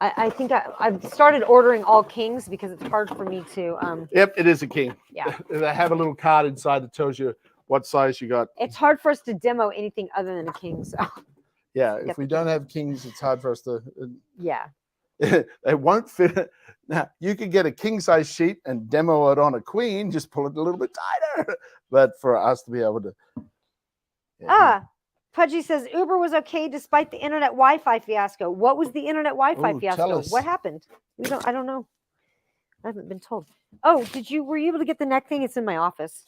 I think I've started ordering all kings because it's hard for me to. Yep, it is a king. Yeah. They have a little card inside that tells you what size you got. It's hard for us to demo anything other than a king. So. Yeah, if we don't have kings, it's hard for us to. Yeah. They won't fit. Now you could get a king size sheet and demo it on a queen. Just pull it a little bit tighter. But for us to be able to. Yeah. Pudgy says Uber was okay despite the internet Wi-Fi fiasco. What was the internet Wi-Fi fiasco? What happened? I don't know. I haven't been told. Oh, were you able to get the neck thing? It's in my office.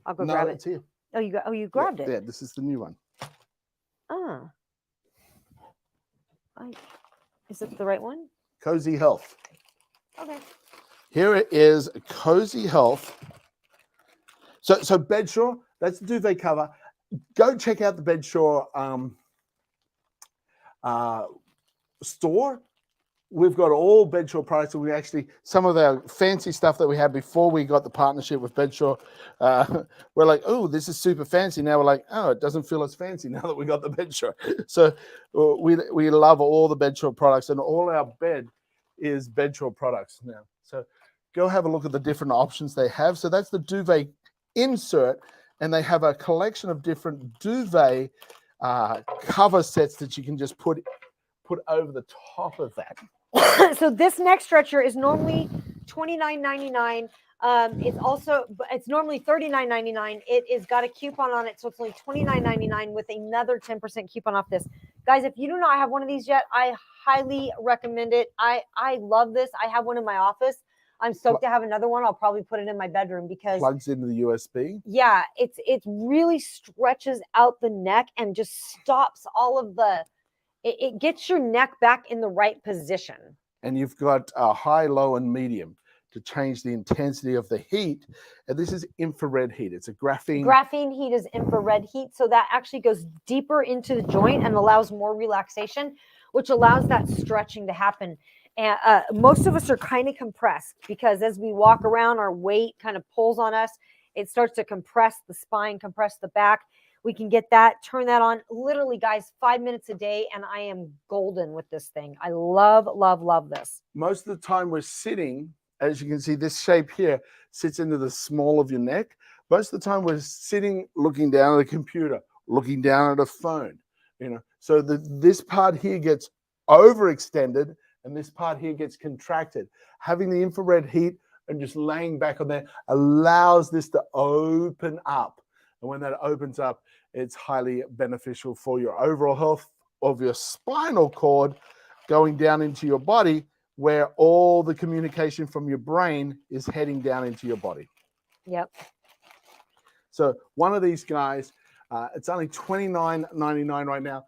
I'll go grab it. It's here. Oh, you grabbed it. Yeah, this is the new one. Is it the right one? Cozy Health. Okay. Here it is, Cozy Health. So Bedsure, that's the duvet cover. Go check out the Bedsure store. we've got all Bedshaw products. And we actually, some of our fancy stuff that we had before we got the partnership with Bedshaw, we're like, oh, this is super fancy. Now we're like, oh, it doesn't feel as fancy now that we got the Bedshaw. So we love all the Bedshaw products, and all our bed is Bedshaw products now. So go have a look at the different options they have. So that's the duvet insert, and they have a collection of different duvet cover sets that you can just put over the top of that. So this neck stretcher is normally $29.99. It's normally $39.99. It is got a coupon on it, so it's only $29.99 with another 10% coupon off this. Guys, if you do not have one of these yet, I highly recommend it. I love this. I have one in my office. I'm stoked to have another one. I'll probably put it in my bedroom because plugs into the USB. Yeah, it really stretches out the neck and just stops all of the. It gets your neck back in the right position. And you've got a high, low, and medium to change the intensity of the heat. And this is infrared heat. It's a graphene. Graphene heat is infrared heat. So that actually goes deeper into the joint and allows more relaxation, which allows that stretching to happen. And most of us are kind of compressed because as we walk around, our weight kind of pulls on us. It starts to compress the spine, compress the back. We can get that, turn that on. Literally, guys, 5 minutes a day, and I am golden with this thing. I love, love, love this. Most of the time we're sitting, as you can see, this shape here sits into the small of your neck. Most of the time we're sitting, looking down at a computer, looking down at a phone. So this part here gets overextended, and this part here gets contracted. Having the infrared heat and just laying back on there allows this to open up. And when that opens up, it's highly beneficial for your overall health of your spinal cord going down into your body, where all the communication from your brain is heading down into your body. Yep. So one of these guys, it's only $29.99 right now.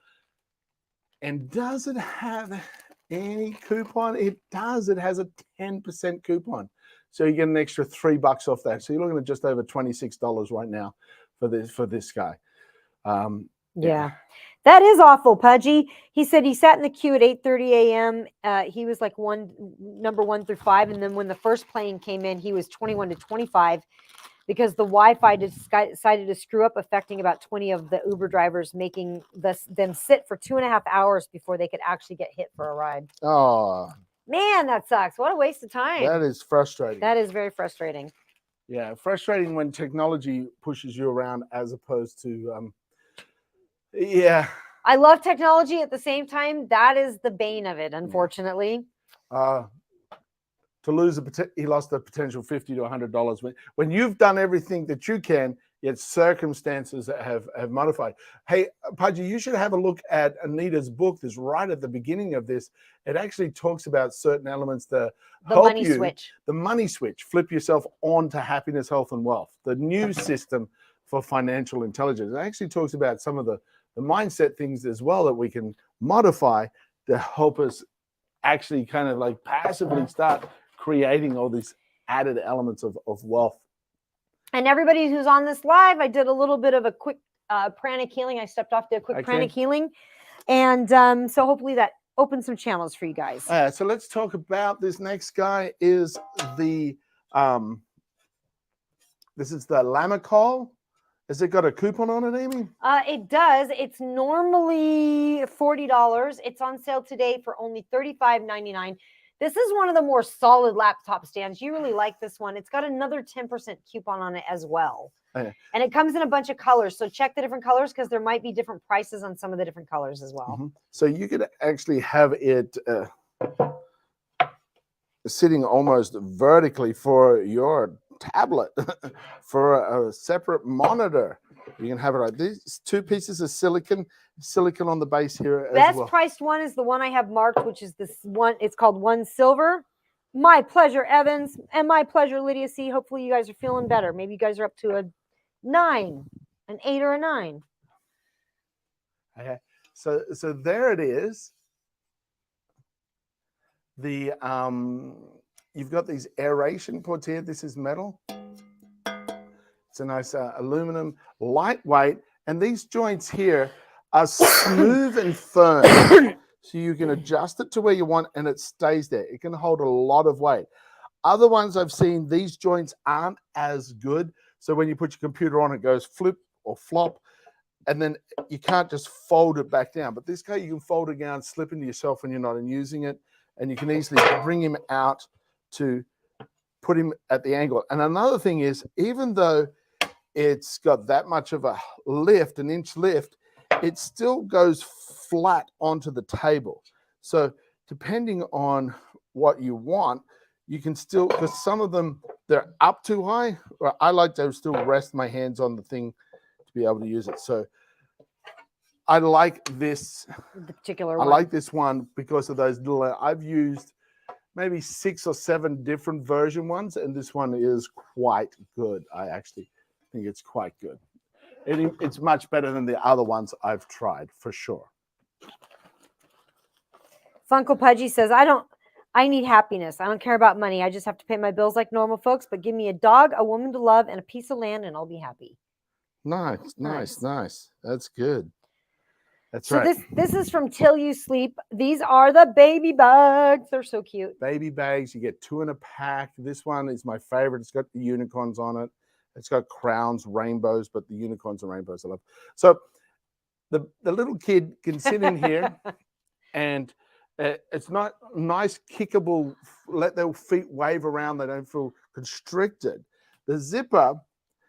And does it have any coupon? It does. It has a 10% coupon. So you get an extra $3 off that. So you're looking at just over $26 right now for this guy. Yeah. That is awful, Pudgy. He said he sat in the queue at 8:30 a.m. He was like number 1 through 5. And then when the first plane came in, he was 21 to 25 because the Wi-Fi decided to screw up, affecting about 20 of the Uber drivers, making them sit for 2.5 hours before they could actually get hit for a ride. Oh, man, that sucks. What a waste of time. That is frustrating. That is very frustrating. Yeah, frustrating when technology pushes you around as opposed to, yeah. I love technology. At the same time, that is the bane of it, unfortunately. To lose he lost the potential $50 to $100 when you've done everything that you can, yet circumstances that have modified. Hey, Pudgy, you should have a look at Anita's book. That's right at the beginning of this. It actually talks about certain elements to help money you. Switch. The money switch. Flip yourself on to happiness, health, and wealth. The new system for financial intelligence. It actually talks about some of the mindset things as well that we can modify to help us actually kind of like passively start creating all these added elements of wealth. And everybody who's on this live, I did a little bit of a quick pranic healing. I stepped off to a quick pranic healing. And so hopefully that opens some channels for you guys. So let's talk about this next guy is the, this is the Lamicol. Has it got a coupon on it, Amy? It does. It's normally $40. It's on sale today for only $35.99. This is one of the more solid laptop stands. You really like this one. It's got another 10% coupon on it as well. Okay. And it comes in a bunch of colors. So check the different colors because there might be different prices on some of the different colors as well. Mm-hmm. So you could actually have it sitting almost vertically for your tablet, for a separate monitor. You can have it right. These 2 pieces of silicon on the base here as Best well. priced one is the one I have marked, which is this one. It's called One Silver. My pleasure, Evans, and my pleasure, Lydia C. Hopefully you guys are feeling better. Maybe you guys are up to a 9, an 8 or a 9. Okay. So there it is. The you've got these aeration ports here. This is metal. It's a nice aluminum, lightweight, and these joints here are smooth and firm. So you can adjust it to where you want and it stays there. It can hold a lot of weight. Other ones I've seen, these joints aren't as good. So when you put your computer on, it goes flip or flop, and then you can't just fold it back down. But this guy, you can fold it down, slip into yourself when you're not using it, and you can easily bring him out to put him at the angle. And another thing is, even though it's got that much of a lift, an inch lift, it still goes flat onto the table. So depending on what you want, you can still, because some of them, they're up too high. Or I like to still rest my hands on the thing to be able to use it. So I like this. The particular I one. like this one because of those little, I've used maybe 6 or 7 different version ones, and this one is quite good. I actually think it's quite good. It's much better than the other ones I've tried, for sure. Funko Pudgy says, I need happiness. I don't care about money. I just have to pay my bills like normal folks, but give me a dog, a woman to love, and a piece of land, and I'll be happy. Nice. That's good. That's so right. This is from Till You Sleep. These are the baby bags. They're so cute. Baby bags, you get 2 in a pack. This one is my favorite. It's got the unicorns on it. It's got crowns, rainbows, but the unicorns and rainbows I love. So the little kid can sit in here and it's not nice, kickable, let their feet wave around. They don't feel constricted. The zipper.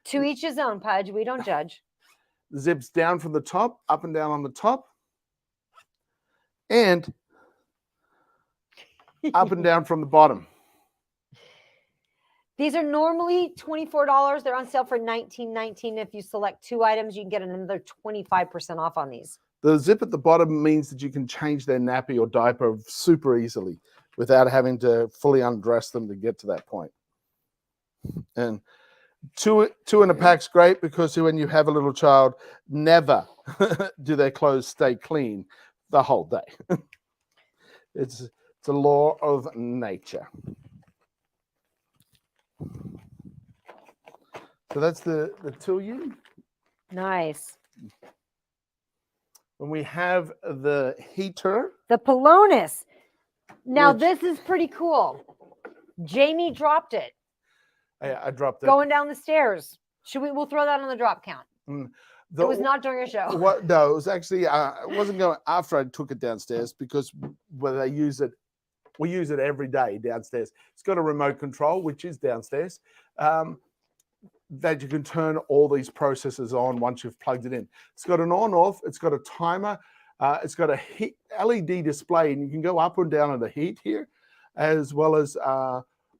To each his own, Pudge. We don't judge. Zips down from the top, up and down on the top, and up and down from the bottom. These are normally $24. They're on sale for $19.19. If you select 2 items, you can get another 25% off on these. The zip at the bottom means that you can change their nappy or diaper super easily without having to fully undress them to get to that point. And two in a pack's great because when you have a little child, never do their clothes stay clean the whole day. It's a law of nature. So that's the Till You. Nice. When we have the heater. The Polonus. Now, Which- this is pretty cool. Jamie dropped it. I dropped it. Going down the stairs. We'll throw that on the drop count. It was not during a show. No, it was actually, it wasn't going after I took it downstairs because where they use it, we use it every day downstairs. It's got a remote control, which is downstairs, that you can turn all these processes on once you've plugged it in. It's got an on-off. It's got a timer. It's got a heat LED display, and you can go up and down on the heat here, as well as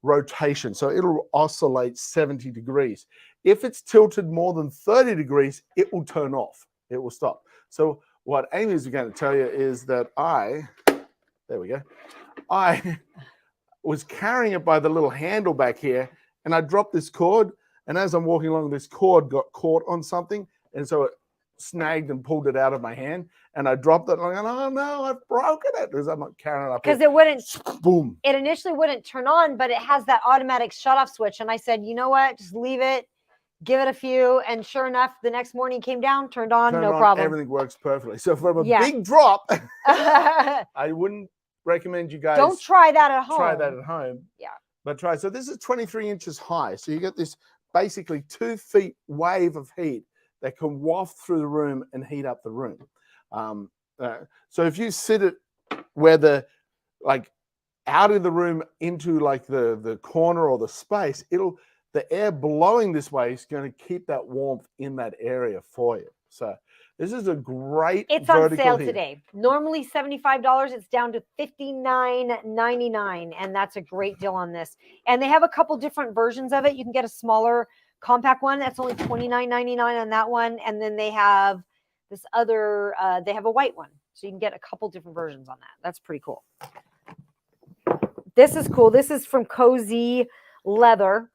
rotation. So it'll oscillate 70 degrees. If it's tilted more than 30 degrees, it will turn off. It will stop. So what Amy's going to tell you is that I was carrying it by the little handle back here, and I dropped this cord, and as I'm walking along, this cord got caught on something, and so it snagged and pulled it out of my hand, and I dropped it, and I'm going, oh no, I've broken it, because I'm not carrying it up. Because it wouldn't, boom. It initially wouldn't turn on, but it has that automatic shut-off switch, and I said, you know what, just leave it, give it a few, and sure enough, the next morning it came down, turned on, no problem. Everything works perfectly. So from a big drop, I wouldn't recommend you guys don't try that at home. Try that at home. Yeah. But try. So this is 23 inches high. So you get this basically 2 feet wave of heat that can waft through the room and heat up the room. So if you sit it where the, like out of the room into like the corner or the space, the air blowing this way is going to keep that warmth in that area for you. So this is a great It's on sale heater. today. Normally $75. It's down to $59.99, and that's a great deal on this. And they have a couple different versions of it. You can get a smaller compact one. That's only $29.99 on that one. And then they have this other, they have a white one. So you can get a couple different versions on that. That's pretty cool. This is cool. This is from Cozy Leather.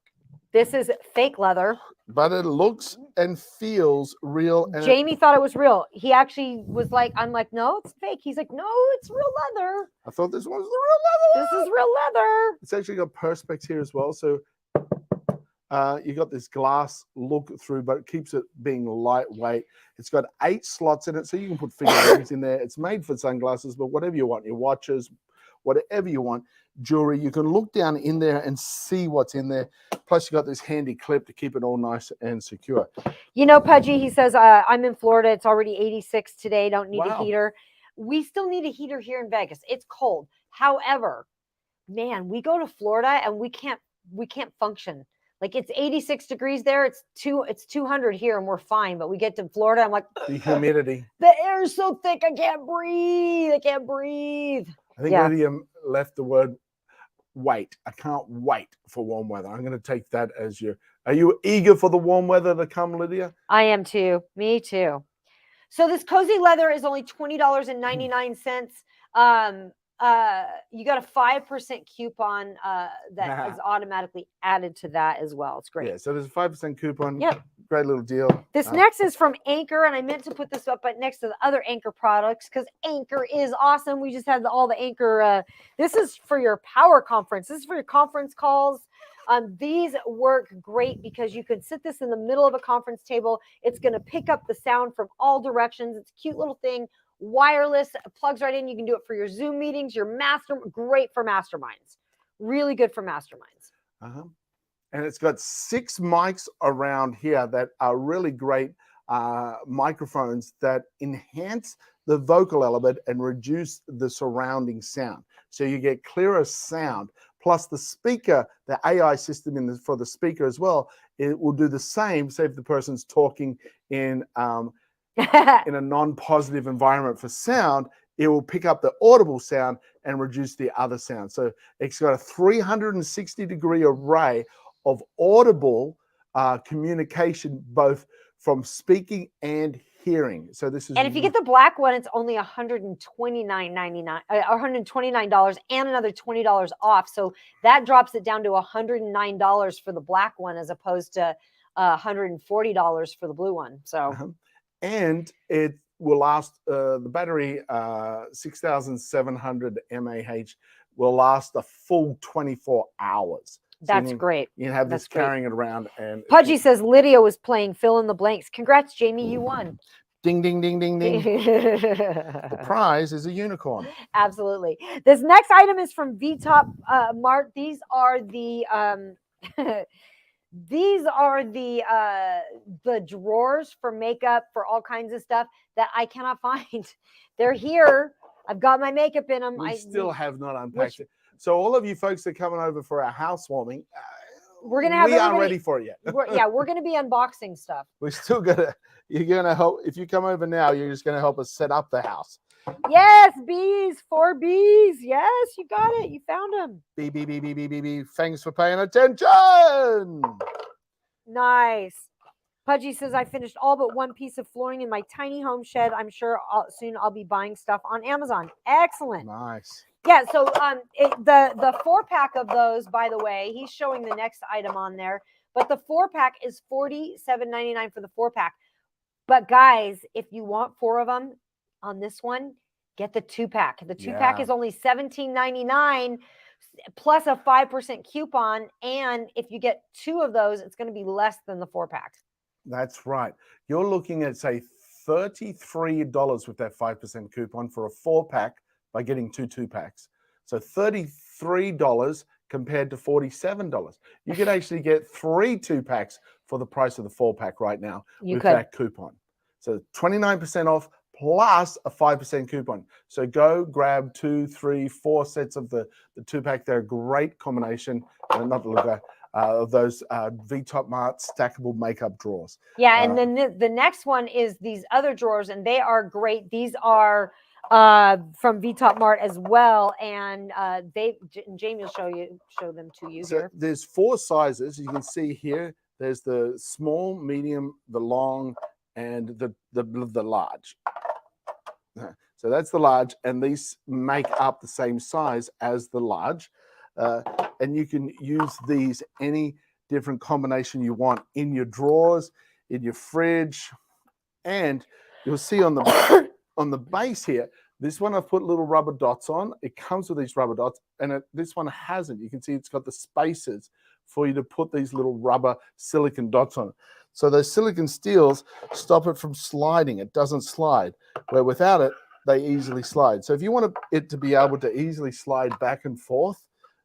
This is fake leather. But it looks and feels real. And Jamie thought it was real. He actually was like, I'm like, no, it's fake. He's like, no, it's real leather. I thought this was the real leather. This is real leather. It's actually got perspex here as well. So You got this glass look through, but it keeps it being lightweight. It's got 8 slots in it, so you can put figurines in there. It's made for sunglasses, but whatever you want, your watches, whatever you want, jewelry, you can look down in there and see what's in there. Plus, you got this handy clip to keep it all nice and secure. You know, Pudgy, he says, I'm in Florida. It's already 86 today. Don't need a heater. We still need a heater here in Vegas. It's cold. However, man, we go to Florida and we can't function. Like, it's 86 degrees there. It's 200 here and we're fine. But we get to Florida, I'm like, the humidity. The air is so thick. I can't breathe. I think Lydia left the word wait. I can't wait for warm weather. I'm going to take that as are you eager for the warm weather to come, Lydia? I am too. Me too. So this cozy leather is only $20.99. You got a 5% coupon that is automatically added to that as well. It's great. Yeah, so there's a 5% coupon. Yep. Great little deal. This next is from Anchor, and I meant to put this up but next to the other Anchor products because Anchor is awesome. We just had all the Anchor. This is for your power conference. This is for your conference calls. These work great because you could sit this in the middle of a conference table. It's going to pick up the sound from all directions. It's a cute little thing. Wireless, plugs right in. You can do it for your Zoom meetings, great for masterminds. Really good for masterminds. And it's got 6 mics around here that are really great microphones that enhance the vocal element and reduce the surrounding sound. So you get clearer sound. Plus the speaker, the AI system for the speaker as well, it will do the same. Say if the person's talking in a non-positive environment for sound, it will pick up the audible sound and reduce the other sound. So it's got a 360-degree array of audible communication, both from speaking and hearing. So this is, and if you get the black one, it's only $129.99, $129 and another $20 off. So that drops it down to $109 for the black one, as opposed to $140 for the blue one. So, and it will last. The battery, 6,700 mAh, will last a full 24 hours. That's great. You can have this carrying it around. And Pudgy says Lydia was playing fill in the blanks. Congrats, Jamie. You won. Ding, ding, ding, ding, ding. The prize is a unicorn. Absolutely. This next item is from VTop Mart. These are the the drawers for makeup, for all kinds of stuff that I cannot find. They're here. I've got my makeup in them. We still have not unpacked it. So all of you folks that are coming over for our housewarming, we aren't ready for it yet. We're going to be unboxing stuff. We're still you're gonna help. If you come over now, you're just gonna help us set up the house. Yes, bees, 4 bees. Yes, you got it. You found them. Bee. Thanks for paying attention. Nice. Pudgy says, I finished all but one piece of flooring in my tiny home shed. I'm sure soon I'll be buying stuff on Amazon. Excellent. Nice. Yeah, so the 4-pack of those, by the way, he's showing the next item on there, but the 4-pack is $47.99 for the 4-pack. But guys, if you want 4 of them on this one, get the 2-pack. The 2-pack is only $17.99 plus a 5% coupon, and if you get 2 of those, it's going to be less than the 4-pack. That's right. You're looking at, say, $33 with that 5% coupon for a 4-pack by getting 2 2-packs. So $33 compared to $47. You could actually get 3 2-packs for the price of the 4-pack right now that coupon. So 29% off plus a 5% coupon. So go grab 2, 3, 4 sets of the 2-pack. They're a great combination. Of those VTop Mart stackable makeup drawers. Yeah, and then the next one is these other drawers, and they are great. These are from VTop Mart as well, and Jamie will show them to you so here. There's 4 sizes. You can see here. There's the small, medium, the long, and the large. So that's the large, and these make up the same size as the large. And you can use these any different combination you want in your drawers, in your fridge, and you'll see on the base here. This one I've put little rubber dots on. It comes with these rubber dots, and this one hasn't. You can see it's got the spaces for you to put these little rubber silicon dots on it. So those silicon steels stop it from sliding. It doesn't slide, where without it, they easily slide. So if you want it to be able to easily slide back and forth,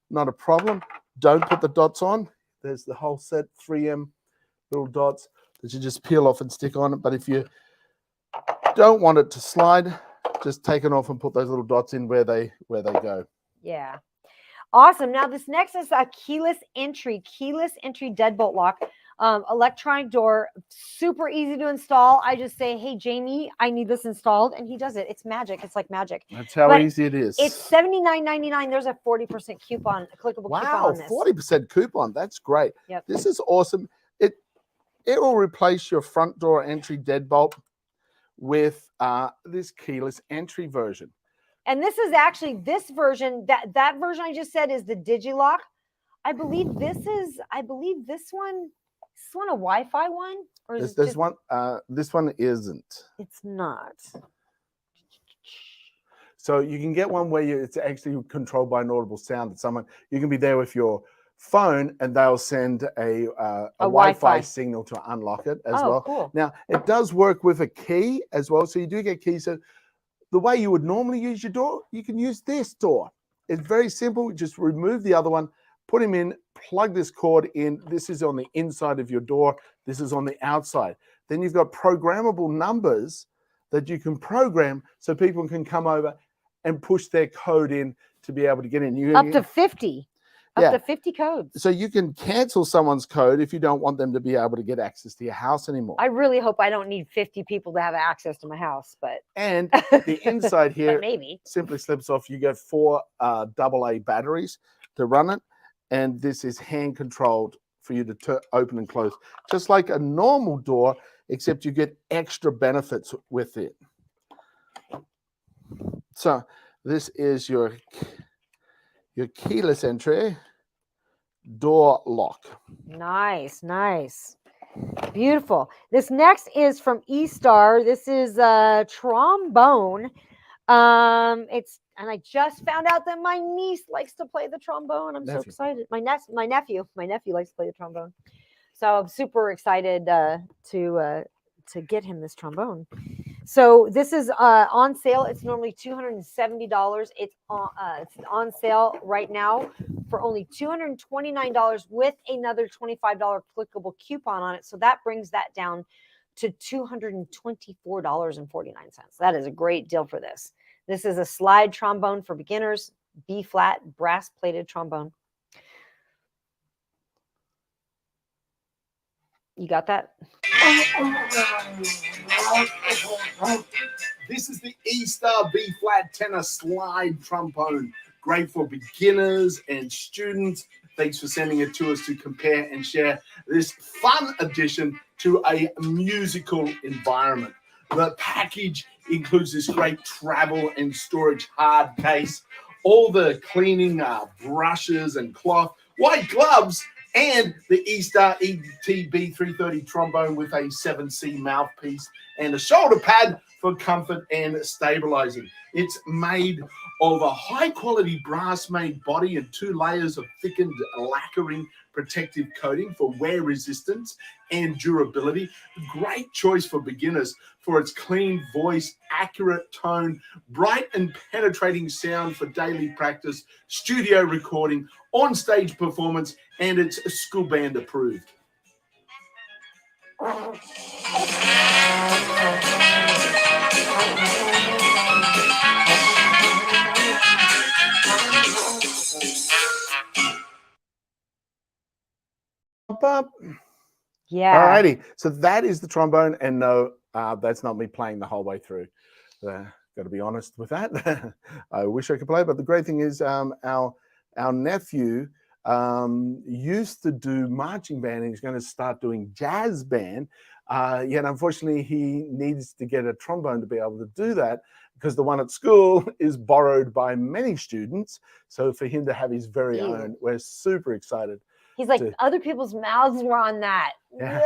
not a problem. Don't put the dots on. There's the whole set, 3M little dots that you just peel off and stick on it. But if you don't want it to slide, just take it off and put those little dots in where they go. Yeah. Awesome. Now this next is a keyless entry deadbolt lock. Electronic door, super easy to install. I just say, hey, Jamie, I need this installed. And he does it. It's magic. It's like magic. That's how easy it is. It's $79.99. There's a 40% coupon, a clickable coupon on this. 40% coupon. That's great. Yep. This is awesome. It will replace your front door entry deadbolt with this keyless entry version. And this is actually this version, that version I just said is the DigiLock. I believe this one. Is this one a Wi-Fi one? Or is This one isn't. It's not. So you can get one where it's actually controlled by an audible sound. That someone, you can be there with your phone and they'll send a Wi-Fi signal to unlock it as well. Cool. Now it does work with a key as well. So you do get keys. So the way you would normally use your door, you can use this door. It's very simple. Just remove the other one, put him in, plug this cord in. This is on the inside of your door. This is on the outside. Then you've got programmable numbers that you can program so people can come over and push their code in to be able to get in. Up to 50. Up to 50 codes. So you can cancel someone's code if you don't want them to be able to get access to your house anymore. I really hope I don't need 50 people to have access to my house, but and the inside here maybe simply slips off. You get 4 AA batteries to run it, and this is hand controlled for you to open and close, just like a normal door, except you get extra benefits with it. So this is your keyless entry door lock. Nice. Beautiful. This next is from eStar. This is a trombone. And I just found out that my niece likes to play the trombone. I'm so excited. My nephew likes to play the trombone. So I'm super excited to get him this trombone. So this is on sale. It's normally $270. It's on sale right now for only $229 with another $25 clickable coupon on it. So that brings that down to $224.49. That is a great deal for this. This is a slide trombone for beginners, B flat, brass plated trombone. You got that? This is the eStar B flat tenor slide trombone. Great for beginners and students. Thanks for sending it to us to compare and share this fun addition to a musical environment. The package includes this great travel and storage hard case, all the cleaning brushes and cloth, white gloves, and the eStar ETB 330 trombone with a 7C mouthpiece and a shoulder pad for comfort and stabilizing. It's made of a high-quality brass-made body and 2 layers of thickened lacquering protective coating for wear resistance and durability. Great choice for beginners for its clean voice, accurate tone, bright and penetrating sound for daily practice, studio recording, on-stage performance, and it's school band approved. Yeah. Alrighty. So that is the trombone, and no, that's not me playing the whole way through. Got to be honest with that. I wish I could play, but the great thing is, our nephew used to do marching band, and he's going to start doing jazz band. Yet unfortunately, he needs to get a trombone to be able to do that, because the one at school is borrowed by many students. So for him to have his very own, we're super excited. He's like, other people's mouths were on that. Yeah.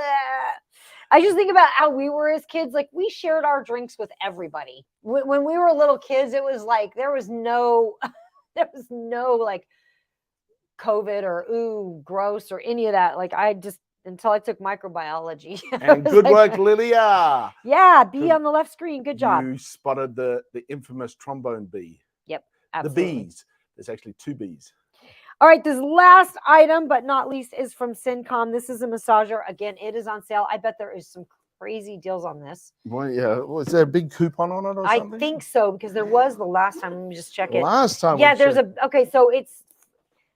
I just think about how we were as kids. Like, we shared our drinks with everybody. When we were little kids, it was like there was no like COVID or ooh, gross or any of that. Like I just, until I took microbiology. I And was good like, work, Lilia. Yeah, B Good. on the left screen. Good job. You spotted the infamous trombone bee. Yep, The absolutely. bees. There's actually 2 bees. All right, this last item, but not least, is from Syncom. This is a massager. Again, it is on sale. I bet there is some crazy deals on this. Well, yeah. Was there a big coupon on it or I something? think so, because there was the last time. Let me just check it. Last time. Yeah, we there's checked. okay, so it's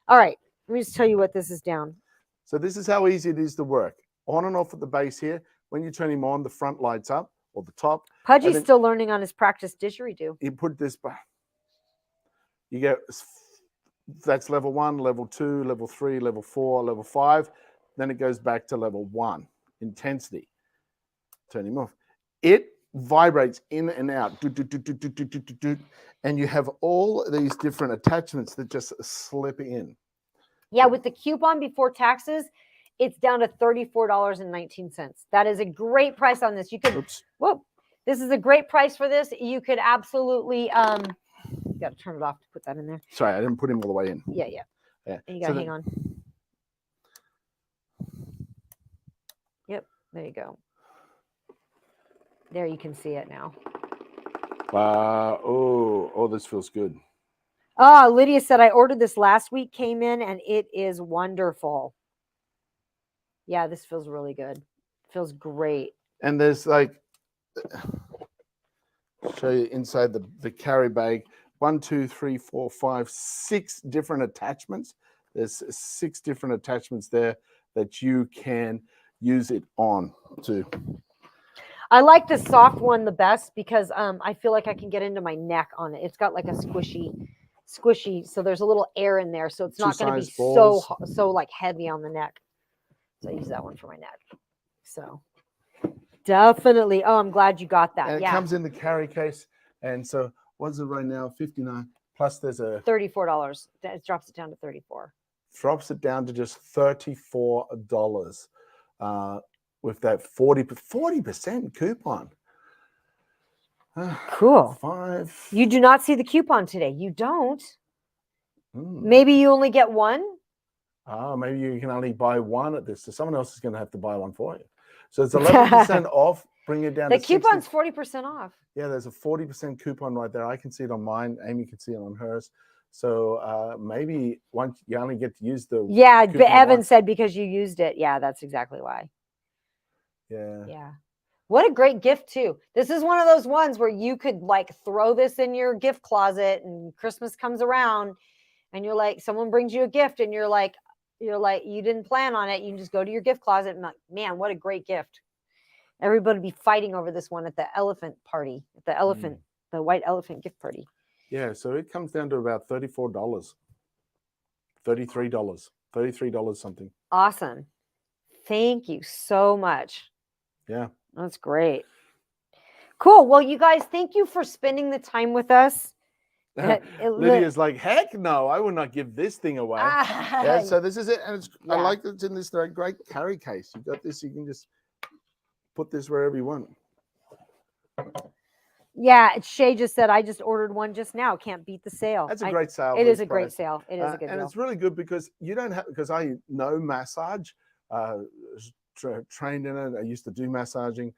all right. Let me just tell you what this is down. So this is how easy it is to work. On and off at the base here. When you turn him on, the front lights up, or the top. Pudgy's then still learning on his practice didgeridoo. You put this back. You get, that's level 1, level 2, level 3, level 4, level 5. Then it goes back to level 1, intensity. Turn him off. It vibrates in and out. Do, do, do, do, do, do, do, do, do. And you have all these different attachments that just slip in. Yeah, with the coupon before taxes, it's down to $34.19. That is a great price on this. You could, whoop, this is a great price for this. You could absolutely, you got to turn it off to put that in there. Sorry, I didn't put him all the way in. Yeah. Yeah. And you got to hang on. Yep, there you go. There you can see it now. Oh, this feels good. Oh, Lydia said, I ordered this last week, came in, and it is wonderful. Yeah, this feels really good. Feels great. And there's like, show you inside the carry bag, 1, 2, 3, 4, 5, 6 different attachments. There's 6 different attachments there that you can use it on to. I like the soft one the best because I feel like I can get into my neck on it. It's got like a squishy, so there's a little air in there, so it's not going to be so like heavy on the neck. So I use that one for my neck. So definitely. Oh, I'm glad you got that. And it comes in the carry case. And so what's it right now? 59 plus there's a $34. It drops it down to 34. Drops it down to just $34 with that 40% coupon. Cool. 5. You do not see the coupon today. You don't. Maybe you only get one. Maybe you can only buy one at this. So someone else is going to have to buy one for you. So it's 11% off. Bring it down the to coupon's 60. 40% off. Yeah, there's a 40% coupon right there. I can see it on mine. Amy can see it on hers. So maybe once you only get to use the but Evan said because you used it. Yeah, that's exactly why. Yeah. What a great gift too. This is one of those ones where you could like throw this in your gift closet and Christmas comes around and you're like, someone brings you a gift and you're like, you didn't plan on it. You can just go to your gift closet and like, man, what a great gift. Everybody be fighting over this one at the elephant party, at the white elephant gift party. Yeah, so it comes down to about $34, $33 something. Awesome. Thank you so much. Yeah. That's great. Cool. Well, you guys, thank you for spending the time with us. Lydia's like, heck no, I will not give this thing away. Yeah, so this is it. And I like that it's in this great carry case. You got this, you can just put this wherever you want. Yeah, Shay just said, I just ordered one just now. Can't beat the sale. That's a great sale. It is a great sale. It is a good and deal. it's really good because you don't have, because I know massage, trained in it. I used to do massaging.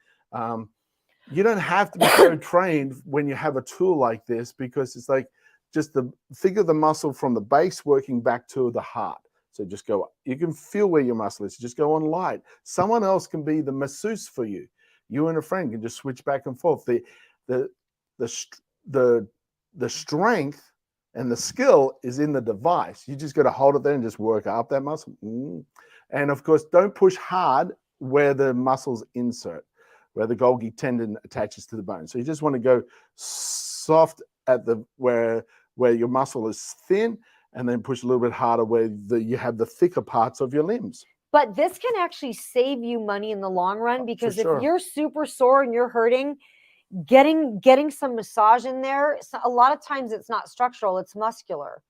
You don't have to be so trained when you have a tool like this because it's like just think of the muscle from the base working back to the heart. So just go, you can feel where your muscle is. Just go on light. Someone else can be the masseuse for you. You and a friend can just switch back and forth. The strength and the skill is in the device. You just got to hold it there and just work up that muscle. And of course, don't push hard where the muscles insert, where the Golgi tendon attaches to the bone. So you just want to go soft at where your muscle is thin, and then push a little bit harder where you have the thicker parts of your limbs. But this can actually save you money in the long run because if sure. you're super sore and you're hurting, getting some massage in there, a lot of times it's not structural, it's muscular.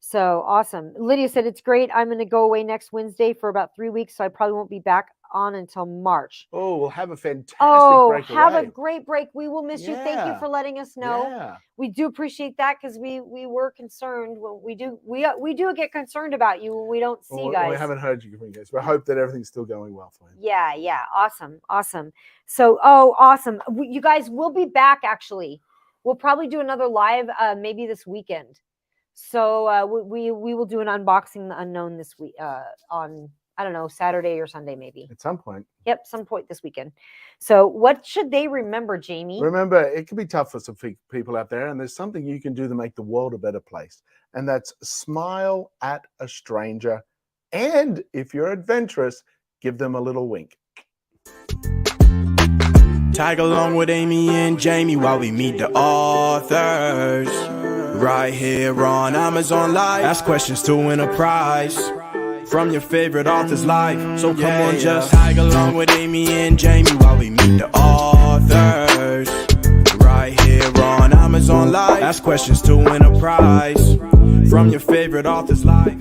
So awesome. Lydia said it's great. I'm going to go away next Wednesday for about 3 weeks, so I probably won't be back on until March. Oh, we'll have a fantastic break have away. a great break. We will miss you. Thank you Yeah. for letting us know. Yeah. We do appreciate that because we were concerned. When we do get concerned about you when we don't see you We guys. haven't heard you from you guys. We hope that everything's still going well for you. Yeah. Awesome. So, awesome. You guys will be back. Actually, we'll probably do another live, maybe this weekend. So we will do an unboxing the unknown this week on, I don't know, Saturday or Sunday maybe. At some point. Yep, some point this weekend. So what should they remember, Jamie? Remember, it can be tough for some people out there, and there's something you can do to make the world a better place. And that's smile at a stranger. And if you're adventurous, give them a little wink. Tag along with Amy and Jamie while we meet the authors. Right here on Amazon Live. Ask questions to win a prize from your favorite author's life. So come on, just tag along with Amy and Jamie while we meet the authors. Right here on Amazon Live. Ask questions to win a prize from your favorite author's life.